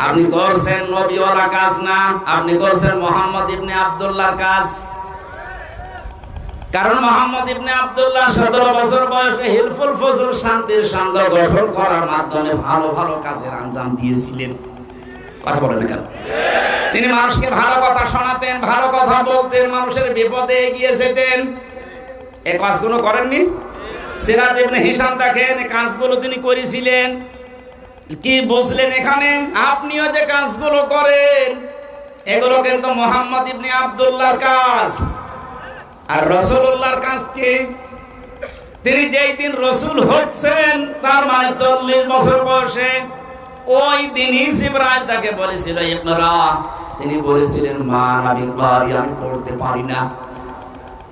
আপনি করছেন নবীওয়ালা কাজ না, আপনি করছেন মুহাম্মদ ইবনে আব্দুল্লাহর কাজ। কারণ মুহাম্মদ ইবনে আব্দুল্লাহ 17 বছর বয়সে হিলফুল ফজল শান্তির সংঘ গঠন করার মাধ্যমে ভালো ভালো কাজের আঞ্জাম দিয়েছিলেন। কথা বলেন না কেন? তিনি মানুষকে ভালো কথা শোনাতেন, ভালো কথা বলতেন, মানুষের বিপদে এগিয়ে যেতেন। এই কাজগুলো করেননি? সিরাত ইবনে হিশাম দেখেন, এই কাজগুলো তিনি করেছিলেন। কি বুঝলেন এখানে? আপনিও যে কাজগুলো করেন এগুলো কিন্তু মুহাম্মদ ইবনে আব্দুল্লাহর কাজ। আর রাসূলুল্লাহর কাজ কি? তিনি যেই দিন রাসূল হচ্ছেন তার মানে 40 বছর বয়সে, ওই দিনই জিবরাইল তাকে বলেছিল ইকরা। তিনি বলেছিলেন মা আমি পারি, আমি পড়তে পারি না।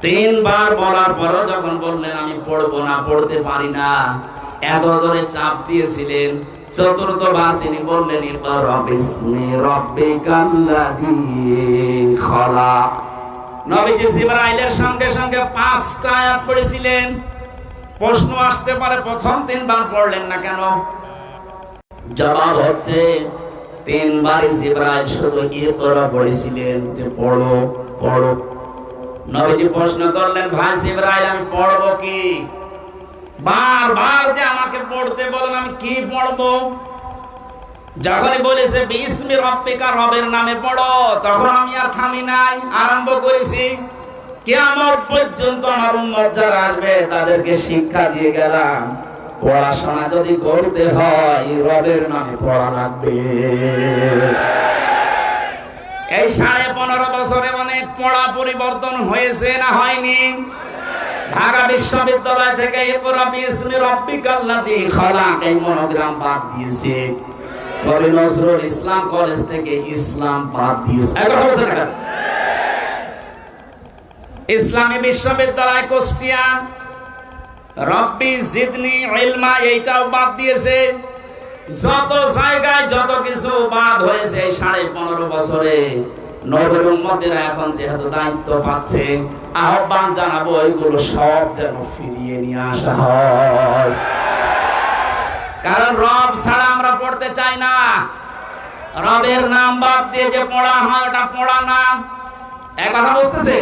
3 বার বলার পরও যখন বললেন আমি পড়বো না, পড়তে পারি না, এত ধরে চাপ দিয়েছিলেন। 4র্থ বার তিনি বললেন ইকরা বিসমি রাব্বিকাল্লাযী খালাক। নবীজি জিবরাইলের সঙ্গে সঙ্গে 5টা আয়াত পড়েছিলেন। প্রশ্ন আসতে পারে প্রথম 3 বার পড়লেন না কেন? জবাব হচ্ছে 3 বারই জিবরাইল শুধু ইকরা পড়েছিলেন, যে পড়ো পড়ো। নবীজি প্রশ্ন করলেন ভাই জিবরাইল আমি পড়বো কি? বারবার যে আমাকে পড়তে বলেন, আমি কি পড়বো? যখনই বলেছে বিসমি রাব্বিকা, রবের নামে পড়ো, তখন আমি আর থামি নাই, আরম্ভ করেছি। কিয়ামত পর্যন্ত আমার উম্মত যারা আসবে তাদেরকে শিক্ষা দিয়ে গেলাম, পড়াশোনা যদি করতে হয় রবের নামে পড়া লাগবে। এই 15.5 বছরে অনেক পড়া পরিবর্তন হয়েছে না হয়নি? ঢাকা বিশ্ববিদ্যালয় থেকে ইকরা বিসমি রাব্বিকাল্লাযী খালাক এই মনোগ্রাম বাদ দিয়েছে। কবি নজরুল ইসলাম কলেজ থেকে ইসলাম বাদ দিয়েছে। ইসলামী বিশ্ববিদ্যালয় কুষ্টিয়া রব্বি জিদনি ইলমা এইটাও বাদ দিয়েছে। যত জায়গায় যত কিছু বাদ হয়েছে এই 15.5 বছরে নবীর উম্মতেরা এখন যেহেতু দায়িত্ব পাচ্ছে, আহ্বান জানাবো এগুলো সব যেন ফিরিয়ে নিয়ে আসা হয়। কারণ রব ছাড়া আমরা পড়তে চাই না। রবের নাম বাদ দিয়ে যে পড়া হয় ওটা পড়া না। এক কথা বুঝতেছে?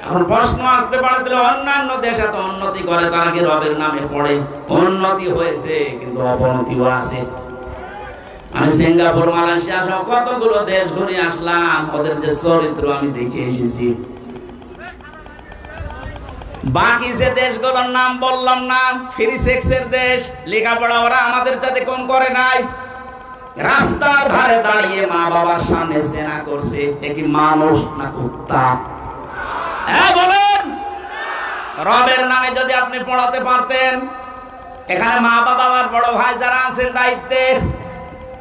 এখন প্রশ্ন আসতে পারে, অন্যান্য দেশ এত উন্নতি করে, তারা কি রবের নামে পড়ে? উন্নতি হয়েছে কিন্তু অবনতিও আছে। আমি সিঙ্গাপুর, মালয়েশিয়া সহ কতগুলো দেশ ঘুরে আসলাম, ওদের যে চরিত্র আমি দেখে এসেছি। বাকি যে দেশগুলোর নাম বললাম না, ফ্রি সেক্সের দেশ, লেখাপড়া ওরা আমাদের সাথে কম করে নাই। রাস্তার ধারে দাঁড়িয়ে মা বাবার সামনে জেনা করছে, এ কি মানুষ না কুত্তা? হ্যাঁ বলেন। রবের নামে যদি আপনি পড়াতে পারতেন, এখানে মা বাবা আমার বড় ভাই যারা আছেন দায়িত্বে,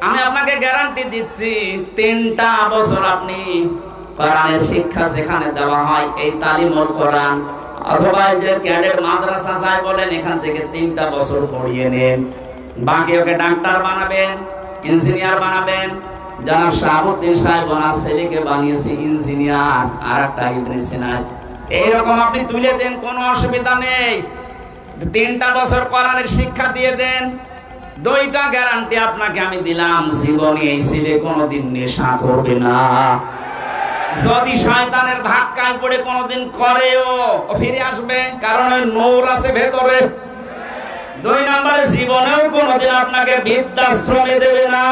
আমি আপনাকে গ্যারান্টি দিচ্ছি 3টা বছর আপনি কোরআনের শিক্ষা যেখানে দেওয়া হয়, এই তালিমুল কোরআন অথবা যে ক্যাডেট মাদ্রাসা চাই বলেন, এখান থেকে 3টা বছর পড়িয়ে নেন। বাকি ওকে ডাক্তার বানাবেন, ইঞ্জিনিয়ার বানাবেন। জনাব শাহাবুদ্দিন সাহেব ওনার ছেলেকে বানিয়েছে ইঞ্জিনিয়ার, আর একটা ইবনে সিনা। এইরকম আপনি তুলে দেন, কোনো অসুবিধা নেই। 3টা বছর কোরআনের শিক্ষা দিয়ে দেন, 2টা গ্যারান্টি আপনাকে আমি দিলাম, জীবনে এই ছেলে কোনোদিন নেশা করবে না। যদি শয়তানের ধাক্কায় পড়ে কোনোদিন করেও, ফিরে আসবে, কারণ ওই নূর আছে ভেতরে। 2 নম্বরে জীবনেও কোনোদিন আপনাকে বৃদ্ধাশ্রমে দেবে না।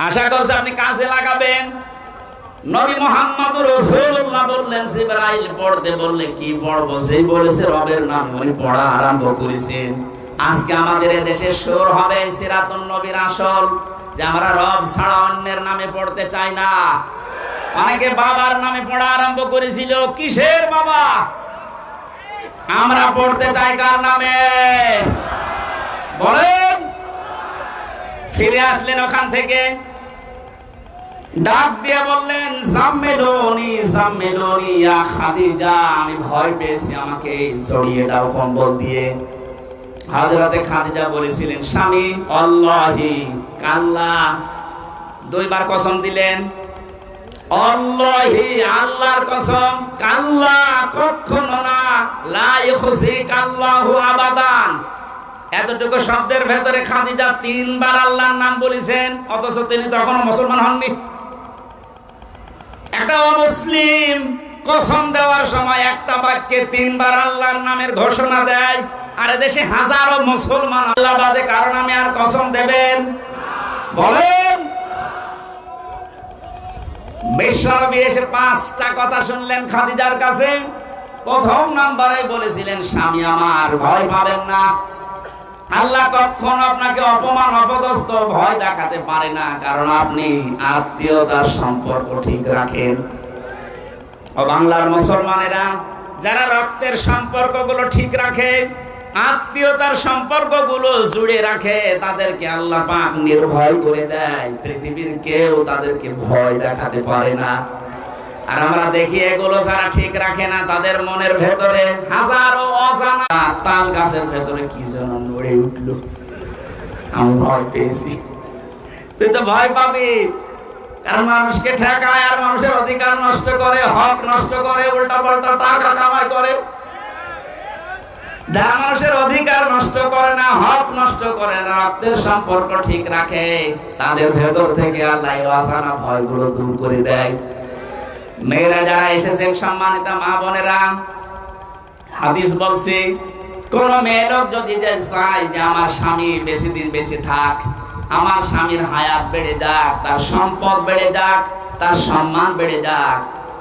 আশা করছি আপনি কাজে লাগাবেন। নবী মুহাম্মদ রাসূলুল্লাহ বললেন, জিবরাইল পড়তে বললে কি পড়বো? সেই বলেছে রবের নাম, উনি পড়া আরম্ভ করেছেন। আজকে আমাদের দেশে শুরু হবে সিরাতুন নবীর আসল, যে আমরা রব ছাড়া অন্যের নামে পড়তে চাই না। অনেকে বাবার নামে পড়া আরম্ভ করেছিল। কিসের বাবা? আমরা পড়তে চাই কার নামে বলেন? ফিরে আসলেন ওখান থেকে, ডাক দিয়ে বললেন, জাম্মিলুনি জাম্মিলুনি ইয়া খাদিজা, আমি ভয় পেয়েছি, আমাকে জড়িয়ে দাও কম্বল দিয়ে। হযরতে খাদিজা বলেছিলেন, স্বামী আল্লাহি কাল্লা, 2 বার কসম দিলেন, আল্লাহি আল্লাহর কসম, কাল্লা কখনো না, লা ইখজিকাল্লাহু আবাদান। এতটুকু শব্দের ভেতরে খাদিজা 3 বার আল্লাহর নাম বলেছেন, অথচ তিনি তখনও মুসলমান হননি। একটা মুসলিম কসম দেওয়ার সময় একটা বাক্যে 3 বার আল্লাহর নামের ঘোষণা দেয়, আর দেশে হাজারো মুসলমান আল্লাহ বাদে কারো নামে আর কসম দেবেন বলেন? বিশ্বনবী এসে 5টা কথা শুনলেন খাদিজার কাছে। প্রথম নম্বরে বলেছিলেন, স্বামী আমার ভয় পাবেন না, আল্লাহ কখনো আপনাকে অপমান অপদস্থ ভয় দেখাতে পারে না, কারণ আপনি আত্মীয়তার সম্পর্ক ঠিক রাখেন। ও বাংলার মুসলমানেরা, যারা রক্তের সম্পর্কগুলো ঠিক রাখে, আত্মীয়তার সম্পর্কগুলো জুড়ে রাখে, তাদেরকে আল্লাহ পাক নির্ভয় করে দেয়। পৃথিবীর কেউ তাদেরকে ভয় দেখাতে পারে না। আর আমরা দেখি এগুলো যারা ঠিক রাখে না, তাদের মনের ভেতরে হাজারো অজানা তাল গাছের ভেতরে কি যেন নড়ে উঠলো, আমি ভয় পেয়েছি। তুই তো ভয় পাবি, কারণ মানুষকে ঠেকায় আর মানুষের অধিকার নষ্ট করে, হক নষ্ট করে, উল্টা পাল্টা টাকা কামাই করে। যারা মানুষের অধিকার নষ্ট করে না, হক নষ্ট করে না, রক্তের সম্পর্ক ঠিক রাখে, তাদের ভেতর থেকে আল্লাহ অজানা ভয়গুলো দূর করে দেয়। মেয়েরা যারা এসেছেন, সম্মানিত মা বোনেরা, হাদিস বলছে, কোন মেয়ে লোক যদি চায় যে আমার স্বামী বেশি দিন বেশি থাক, আমার স্বামীর হায়াত বেড়ে যাক, তার সম্পদ বেড়ে যাক, তার সম্মান বেড়ে যাক,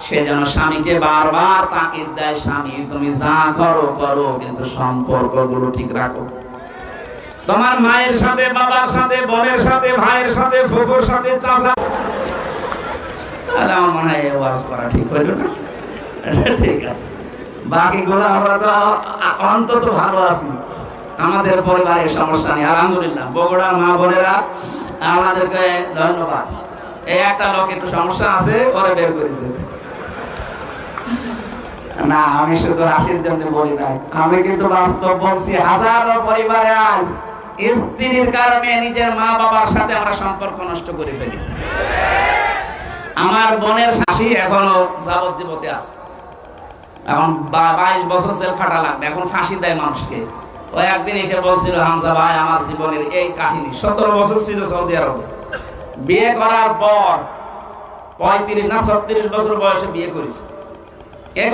সে যেন স্বামীকে বারবার তাকিদ দেয়, স্বামী তুমি যা করো করো, কিন্তু সম্পর্কগুলো ঠিক রাখো। তোমার মায়ের সাথে, বাবার সাথে, বোনের সাথে, ভাইয়ের সাথে, ফুফুর সাথে, চাচা, তাহলে আমার মনে হয় ওয়াজ করা ঠিক হইল না। ঠিক আছে, বাকিগুলো আমরা তো অন্তত ভালো আছি, আমাদের পরিবারের সমস্যা নেই, আলহামদুলিল্লাহ। বগুড়ার মা বোনেরা আমাদেরকে ধন্যবাদ। এই একটা লোক একটু সমস্যা আছে, পরে বের করে দেবে না। আমি শুধু হাসির জন্য বলি না, আমি কিন্তু বাস্তব বলছি। হাজারো পরিবারে আজ স্ত্রীর কারণে নিজের মা বাবার সাথে আমরা সম্পর্ক নষ্ট করে ফেলি। আমার বোনের শাশি এখনো যাবজ্জীবতে আছে, এখন 22 বছর জেল খাটা লাগবে, এখন ফাঁসি দেয় মানুষকে। ও একদিন এসে বলছিল, হামজা ভাই আমার জীবনের এই কাহিনী। 17 বছর ছিল সৌদি আরবে, বিয়ে করার পর 35 না 36 বছর বয়সে বিয়ে করেছে।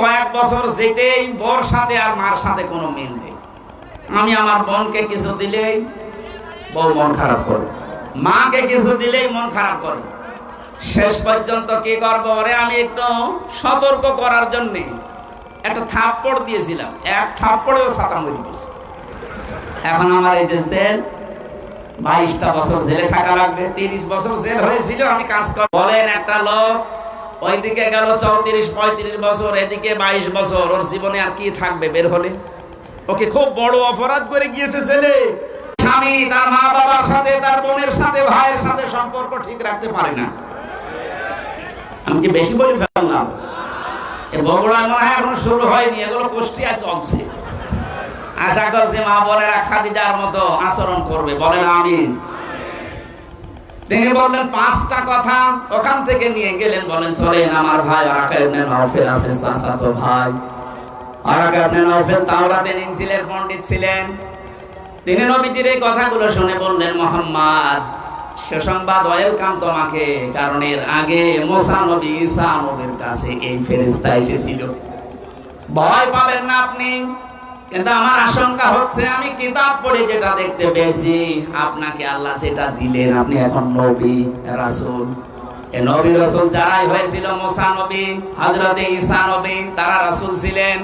কয়েক বছর যেতেই বোর সাথে আর মার সাথে কোনো মিল নেই। আমি আমার বোনকে কিছু দিলেই বউ মন খারাপ করে, মাকে কিছু দিলেই মন খারাপ করে। শেষ পর্যন্ত কি করবো, ওরে আমি একটু সতর্ক করার জন্য একটা থাপ্পড় দিয়েছিলাম, এক থাপ্পড়েও ছাতা মরে গেছে। এখন আমার এই যে জেল, 22টা বছর জেলে থাকা লাগবে। 30 বছর জেল হয়েছিল, আমি কাজ কর। বলেন একটা লোক ওইদিকে গেল 34-35 বছর, এদিকে 22 বছর, ওর জীবনে আর কি থাকবে বের হলে? ওকে খুব বড় অপরাধ করে গিয়েছে ছেলে। স্বামী তার মা বাবার সাথে, তার বোনের সাথে, ভাইয়ের সাথে সম্পর্ক ঠিক রাখতে পারে না। আমি কি বেশি বলে ফেললাম? এই বগুড়ায় মনে হয় এখন শুরু হয়নি, এগুলো কুষ্টিয়া চলছে। আশা করছি মা বোনেরা খাদিজার মতো আচরণ করবে, বলেন আমিন। তিনি বললেন 5টা কথা, ওখান থেকে নিয়ে গেলেন। বলেন চলেন, আমার ভাই ওয়ারাকা ইবনে নওফেল আছে, চাচাতো ভাই। ওয়ারাকা ইবনে নওফেল তাওরাতের ইনজিলের পণ্ডিত ছিলেন। তিনি নবীজির এই কথাগুলো শুনে বললেন, মুহাম্মদ সুসংবাদ, ওয়েলকাম তোমাকে, কারণ এর আগে মুসা নবী, ঈসা নবীর কাছে এই ফেরেশতা এসেছিল। ভয় পাবেন না আপনি, কিন্তু আমার আশঙ্কা হচ্ছে আমি কিতাব পড়ে যেটা দেখতে পেয়েছি, আপনাকে আল্লাহ যেটা দিলেন, আপনি এখন নবী রাসূল। এই নবী রাসূল যারাই হয়েছিল, মুসা নবী, হযরতে ঈসা নবী, তারা রাসূল ছিলেন,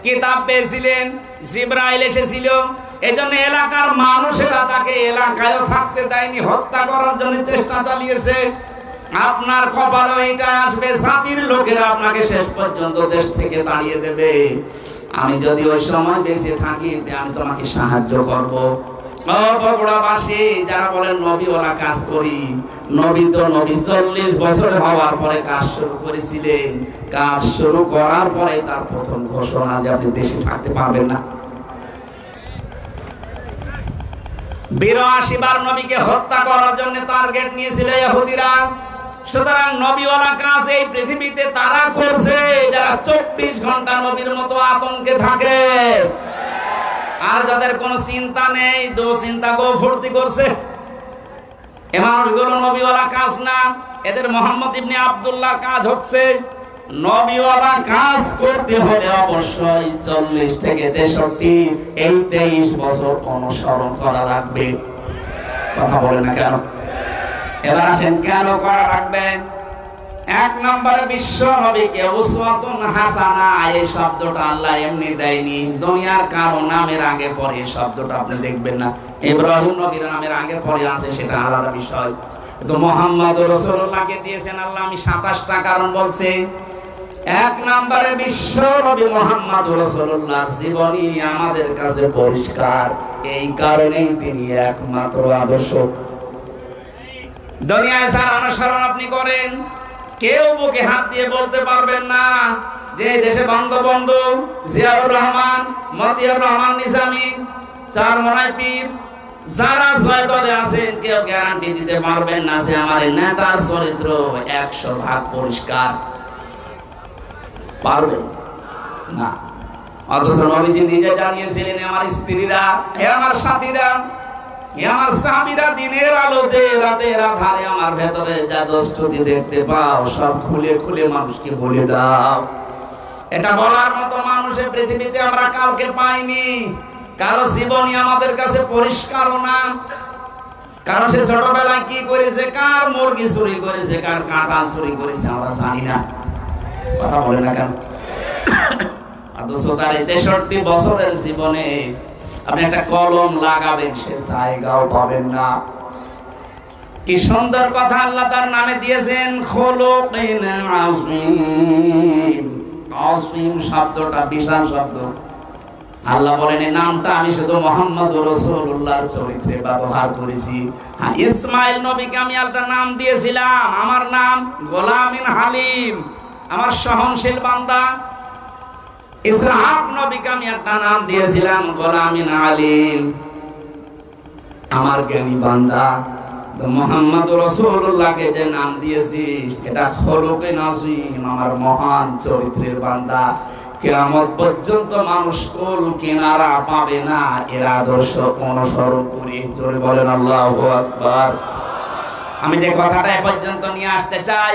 কিতাব পেয়েছিলেন, জিবরাইল এসেছিল। এজন্য এলাকার মানুষেরা তাকে এলাকায়ও থাকতে দেয়নি, হত্যা করার জন্য চেষ্টা চালিয়েছে। আপনার কপালে এটা আসবে, জাতির লোকেরা আপনাকে শেষ পর্যন্ত দেশ থেকে তাড়িয়ে দেবে। আমি যদি ওই সময় বেঁচে থাকি, আমি তোমাকে সাহায্য করব। ও বগুড়াবাসী যারা বলেন নবীওয়ালা কাজ করি, নবী তো নবী 40 বছর হওয়ার পরে কাজ শুরু করেছিলেন। কাজ শুরু করার পরে তার প্রথম ঘোষণা যে আপনি দেশে থাকতে পারবেন না। 82 বার নবীকে হত্যা করার জন্য টার্গেট নিয়েছিল ইহুদিরা। সুতরাং নবীওয়ালা কাজ এই পৃথিবীতে তারা করছে যারা 24 ঘন্টা নবীর মতো আতঙ্কে থাকে, আর যাদের কোনো চিন্তা নেই, দুশ্চিন্তা গো ফুর্তি করছে। এ মানুষগুলো নবীওয়ালা কাজ না, এদের মোহাম্মদ ইবনে আব্দুল্লাহর কাজ হচ্ছে। নবীওয়ালা কাজ করতে হলে অবশ্যই 40 থেকে 63 এই 23 বছর অনুসরণ করা লাগবে। কথা বলে না কেন? এবার আসেন কেন করা লাগবে। 1 নম্বরে বিশ্ব নবীকে উসওয়াতুন হাসানা, এই শব্দটা আল্লাহ এমনি দেয়নি, দুনিয়ার কারো নামের আগে পরে এই শব্দটা আপনি দেখবেন না। ইব্রাহিম নবীর নামের আগে পরে আছে, সেটা আলাদা বিষয়। কিন্তু মুহাম্মদ রাসূলুল্লাহকে দিয়েছেন আল্লাহ। আমি 27টা কারণ বলছি। 1 নম্বরে বিশ্ব নবী মুহাম্মদ রাসূলুল্লাহ জীবনী আমাদের কাছে পরিষ্কার, এই কারণেই তিনি একমাত্র আদর্শ। দুনিয়ায় যার অনুসরণ আপনি করেন, কেউ বুকে হাত দিয়ে বলতে পারবেন না যে দেশে বঙ্গবন্ধু, জিয়াউর রহমান, মতিয়ার রহমান নিজামী, চারমোনাই পীর, যারা জয় দলে আছেন, কেউ গ্যারান্টি দিতে পারবেন না যে আমার নেতার চরিত্র 100% পরিষ্কার। পারবেন না। অথচ নবীজি নিজে জানিয়েছিলেন, আমার স্ত্রীরা, হে আমার সাথীরা, হে আমার সাহাবীরা, দিনের আলোতে রাতের আধারে আমার ভেতরে যা দোষটি দেখতে পাও সব খুলে খুলে মানুষকে বলে দাও। এটা বলার মতো মানুষের পৃথিবীতে আমরা কাউকে পাইনি। কারো জীবনী আমাদের কাছে পরিষ্কারও না। কারণ সে ছোটবেলায় কি করেছে, কার মুরগি চুরি করেছে, কার কাঁঠাল চুরি করেছে, আমরা জানি না। কথা বলে না কেন? অথচ তার 63 বছরের জীবনে আপনি একটা কলম লাগাবেন, সে জায়গাও পাবেন না। কি সুন্দর কথা আল্লাহ তার নামে দিয়েছেন, খুলুকিন আযীম। আযীম শব্দটা বিশাল শব্দ। আল্লাহ বলেন এই নামটা আমি শুধু মুহাম্মদ রাসূলুল্লাহর চরিত্রে ব্যবহার করেছি। হ্যাঁ, ইসমাইল নবীকে আমি একটা নাম দিয়েছিলাম, আমার নাম গোলামিন হালিম, আমার সহনশীল বান্দা। ইসহাক নবীকে আমি একটা নাম দিয়েছিলাম, গোলামিন আলিম। আমার জ্ঞানী বান্দা মুহাম্মদ রাসূলুল্লাহকে যে নাম দিয়েছি এটা খলুকে নাজিম, আমার মহান চরিত্রের বান্দা। কিয়ামত পর্যন্ত মানুষ কুল কিনারা পাবে না এর আদর্শ অনুসরণ করে। জোরে বলেন আল্লাহু আকবার। আমি যে কথাটা এ পর্যন্ত নিয়ে আসতে চাই,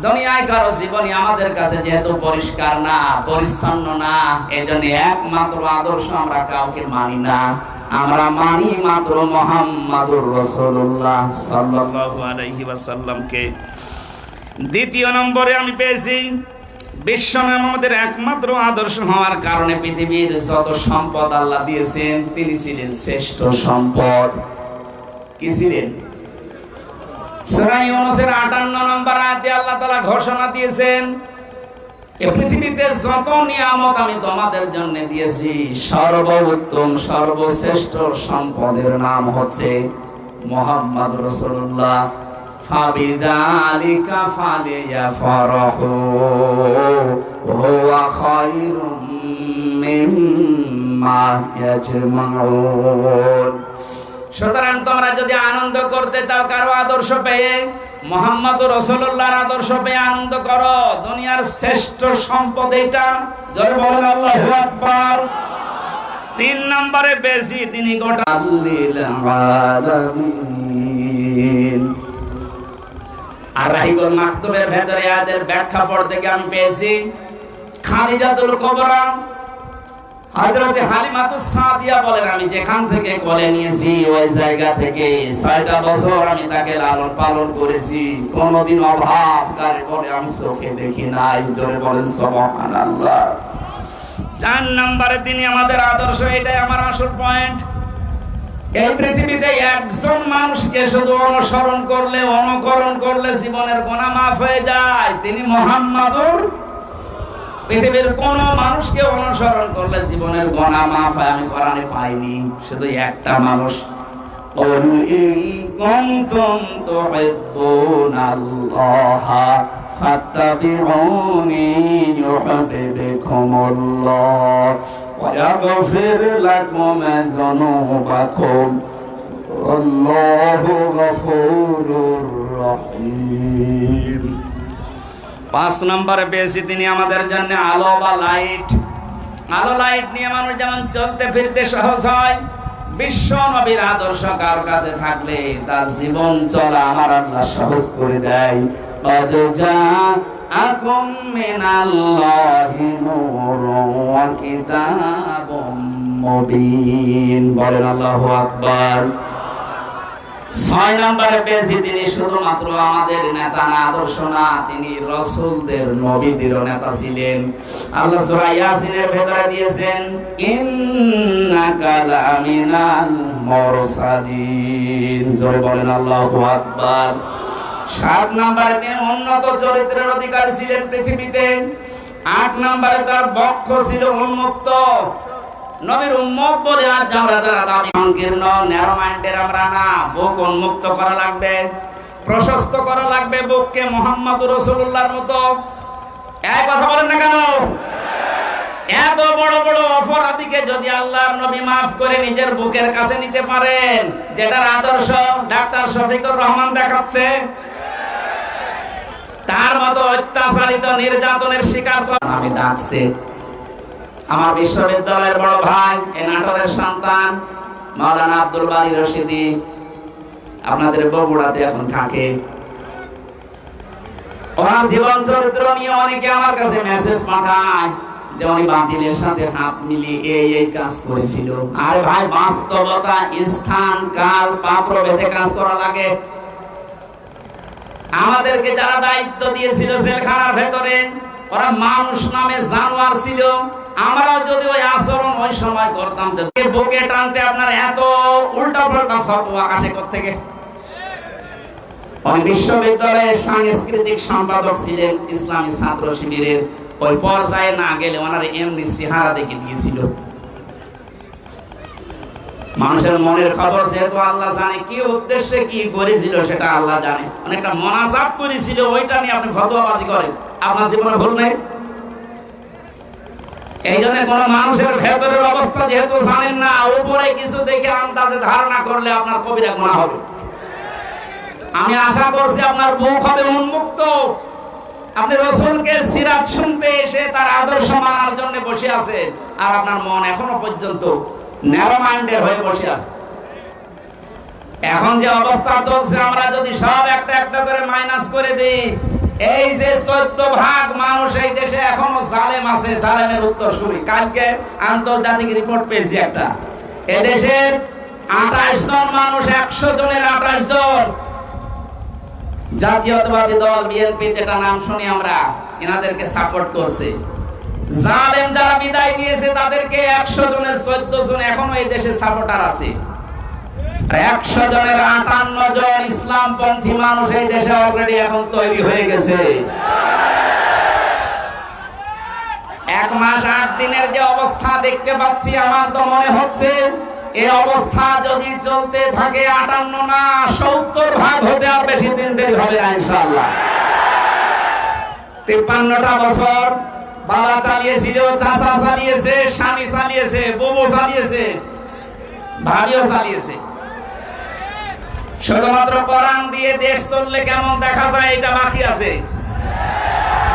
দুনিয়ায় কারো জীবনী আমাদের কাছে যেহেতু পরিষ্কার না, পরিচ্ছন্ন না, এজন্য একমাত্র আদর্শ আমরা কাউকে মানি না। আমরা মানি মাত্র মুহাম্মাদুর রাসূলুল্লাহ সাল্লাল্লাহু আলাইহি ওয়াসাল্লামকে। দ্বিতীয় নম্বরে আমি পেয়েছি বিশ্বনবী আমাদের একমাত্র আদর্শ হওয়ার কারণে পৃথিবীর যত সম্পদ আল্লাহ দিয়েছেন তিনি ছিলেন শ্রেষ্ঠ সম্পদ। কি ছিলেন? সূরা ইউনূসের 58 নম্বর আয়াতে আল্লাহ তাআলা ঘোষণা দিয়েছেন, এই পৃথিবীতে যত নিয়ামত আমি তোমাদের জন্য দিয়েছি সর্বোত্তম সর্বশ্রেষ্ঠ সম্পদের নাম হচ্ছে মুহাম্মদ রাসূলুল্লাহ। ফাবিযালিকা ফালিয়াফরাহু হুয়া খায়রুম মিম্মা ইয়াজমাউন। সুতরাং তোমরা যদি আনন্দ করতে চাও কারো আদর্শ পেয়ে, মুহাম্মদ রাসূলুল্লাহর আদর্শ পেয়ে আনন্দ করো। দুনিয়ার শ্রেষ্ঠ সম্পদ এটা। জোরে বলেন আল্লাহু আকবার। 3 নম্বরে বেশি তিনি গোটা লিল আলামিন। আর রাহিকুল মাকতুবের ভেতরে আয়াতের ব্যাখ্যা পড়তে গিয়ে আমি পেয়েছি খাদিজাতুল কুবরা হযরতে হালিমাতুস সাদিয়া বলেন, আমি যেখান থেকে কোলে নিয়েছি ওই জায়গা থেকে 6টা বছর আমি তাকে লালন পালন করেছি, কোনোদিন অভাব কারে বলে আমি চোখে দেখি নাই। জোরে বলেন সুবহানাল্লাহ। 4 নম্বরে তিনি আমাদের আদর্শ, এটাই আমার আসল পয়েন্ট। এই পৃথিবীতে একজন মানুষকে শুধু অনুসরণ করলে, অনুকরণ করলে জীবনের গুনাহ মাফ হয়ে যায়, তিনি মুহাম্মাদুর। পৃথিবীর কোন মানুষকে অনুসরণ করলে জীবনের গুনাহ মাফ হয় আমি কোরআনে পাইনি, শুধু একটা মানুষ। قُلْ إِن كُنتُمْ تُحِبُّونَ اللَّهَ فَاتَّبِعُونِي يُحْبِبْكُمُ اللَّهُ وَيَغْفِرْ لَكُمْ ذُنُوبَكُمْ وَاللَّهُ غَفُورٌ رَّحِيمٌ। 5 নম্বরে পেয়েছি তিনি আমাদের জন্য আলো বা লাইট। আলো লাইট নিয়ে মানুষ যেমন চলতে ফিরতে সহজ হয়, বিশ্ব নবীর আদর্শ কার কাছে থাকলে তার জীবন চলা আমার আল্লাহ সহজ করে দেয়। قد جاءكم من الله نور وكتاب مبين। বলেন আল্লাহু আকবার। 6 নম্বরে পেয়েছি তিনি শুধুমাত্র আমাদের নেতা না, আদর্শ না, তিনি রাসূলদের নবীদেরও নেতা ছিলেন। আল্লাহ সূরা ইয়াসিনের ভেতরে দিয়েছেন ইন্নাকা লামিনাল মুরসালিন। জোরে বলেন আল্লাহু আকবার। 7 নম্বরে তিনি উন্নত চরিত্রের অধিকারী ছিলেন পৃথিবীতে। 8 নম্বরে তার বক্ষ ছিল উন্মুক্ত। নবীর উম্মত বলে আজ আমরা যারা দাবি সংকীর্ণ ন্যারো মাইন্ডের আমরা না, বুক উন্মুক্ত করা লাগবে, প্রশস্ত করা লাগবে বুককে মুহাম্মদুর রাসূলুল্লাহর মতো। এই কথা বলেন না কেন? এত বড় বড় অপরাধীকে যদি আল্লাহর নবী মাফ করে নিজের বুকের কাছে নিতে পারেন, যেটার আদর্শ ডাক্তার শফিকুর রহমান দেখাচ্ছে, তার মতো অত্যাচারিত নির্যাতনের শিকার আমি ডাকছে আমার বিশ্ববিদ্যালয়ের বড় ভাই, এই নাটোরের সন্তান মাওলানা আব্দুল বারী রশিদি, আপনাদের বগুড়াতে এখন থাকে। ওনার জীবন চরিত্র নিয়ে অনেকে আমার কাছে মেসেজ পাঠায় যে উনি বাতিলের সাথে হাত মিলিয়ে এই কাজ করেছিল। আরে ভাই, বাস্তবতা, স্থান, কাল, পাত্র ভেদে কাজ করা লাগে। আমাদেরকে যারা দায়িত্ব দিয়েছিল জেলখানার ভেতরে, ওরা মানুষ নামে জানোয়ার ছিল। আমরাও যদি ওই আচরণ ওই সময় করতাম, বুকে টানতে আপনার এত উল্টা পাল্টা ফতোয়া আসে কোত্থেকে? উনি বিশ্ববিদ্যালয়ের সাংস্কৃতিক সম্পাদক ছিলেন ইসলামী ছাত্র শিবিরের। ওই পর্যায়ে না গেলে ওনার এমনি চেহারা দেখে দিয়েছিল। মানুষের মনের খবর যেহেতু আল্লাহ জানে, কি উদ্দেশ্যে কি করেছিল সেটা আল্লাহ জানে। অনেকটা মোনাজাত করেছিল, ওইটা নিয়ে আপনি ফতোয়াবাজি করেন, আপনার জীবনে ভুল নেই। এই জন্য কোন মানুষের ভেতরের অবস্থা যেহেতু জানেন না, উপরে কিছু দেখে আন্দাজে ধারণা করলে আপনার কবিরা গুনাহ হবে। আমি আশা করছি আপনার মুখ হবে উন্মুক্ত। আপনি রাসূলকে সিরাত শুনতে এসে তার আদর্শ মানার জন্য বসে আছেন, আর আপনার মন এখনো পর্যন্ত ন্যারো মাইন্ডের হয়ে বসে আছে। এখন যে অবস্থা চলছে, আমরা যদি সব একটা একটা করে মাইনাস করে দিই, এই যে 14% মানুষ এই দেশে এখনো জালেম আছে, জালেমের উত্তর শুনি। কালকে আন্তর্জাতিক রিপোর্ট পেয়েছি একটা, এদেশের 28 জন মানুষ, 100 জনের 28 জন জাতীয়তাবাদী দল বিএনপি যেটা নাম শুনি আমরা, এনাদেরকে সাপোর্ট করছে। জালেম যারা বিদায় নিয়েছে তাদেরকে 100 জনের 14 জন এখনো এই দেশে সাপোর্টার আছে। 100 জনের 58 জন ইসলামপন্থী মানুষ এই দেশে অলরেডি এখন তৈরি হয়ে গেছে। 1 মাস 8 দিনের যে অবস্থা দেখতে পাচ্ছি, আমার তো মনে হচ্ছে এই অবস্থা যদি চলতে থাকে 58 না 70% হতে আর বেশি দিন দেরি হবে না ইনশাআল্লাহ। 53টা বছর বাবা চালিয়েছিল, চাচা চালিয়েছে, স্বামী চালিয়েছে, বউ চালিয়েছে, ভাবিও চালিয়েছে। শুধুমাত্র কোরআন দিয়ে দেশ চললে কেমন দেখা যায় এটা বাকি আছে।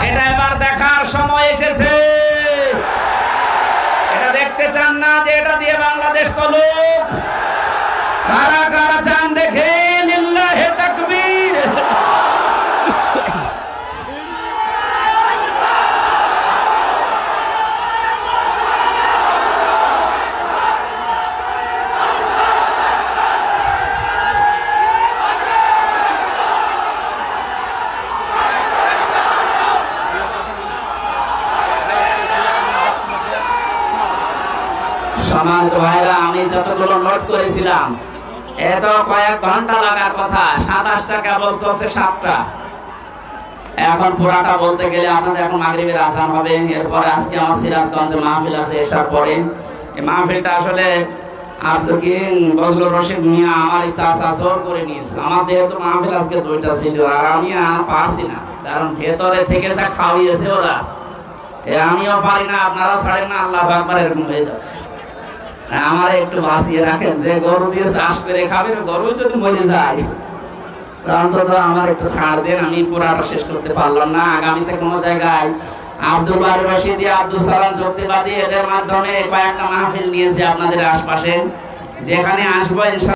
এটা এবার দেখার সময় এসেছে। এটা দেখতে চান না যে এটা দিয়ে বাংলাদেশ চলুক? কারা কারা চান দেখে? লিল্লাহে তাকবীর। সম্মানিত ভাইরা, আমি যতগুলো নোট করেছিলাম এত কয়েক ঘন্টা লাগার কথা, 27টা কেবল চলছে, 7টা। এখন পুরাটা বলতে গেলে আপনাদের এখন মাগরিবের আজান হবে। এরপরে আজকে আমার সিরাজগঞ্জে মাহফিল আছে এসার পরে। এই মাহফিলটা আসলে আব্দুল কিং বজলুর রশিদ মিয়া আমার চাচা জোর করে নিয়েছে। আমাদের তো মাহফিল আজকে 2টা ছিল, আর আমি পারছি না, কারণ ভেতরে থেকে যা খাওয়িয়েছে ওরা, আমিও পারি না, আপনারা ছাড়েন না, আল্লাহু আকবার, এরকম হয়ে যাচ্ছে। আমার একটু বাঁচিয়ে রাখেন, যে গরু দিয়ে চাষ করে খাবেন, গরু যদি মরে যায় অন্তত আমার একটু ছাড় দেন। আমি পুরাটা শেষ করতে পারলাম না। আগামীতে কোনো জায়গায় আব্দুল বারী রশিদি, আব্দুল সালাম যুক্তিবাদী, এদের মাধ্যমে কয়েকটা মাহফিল নিয়েছি আপনাদের আশপাশে, যেখানে আসবো ইনশাআল্লাহ।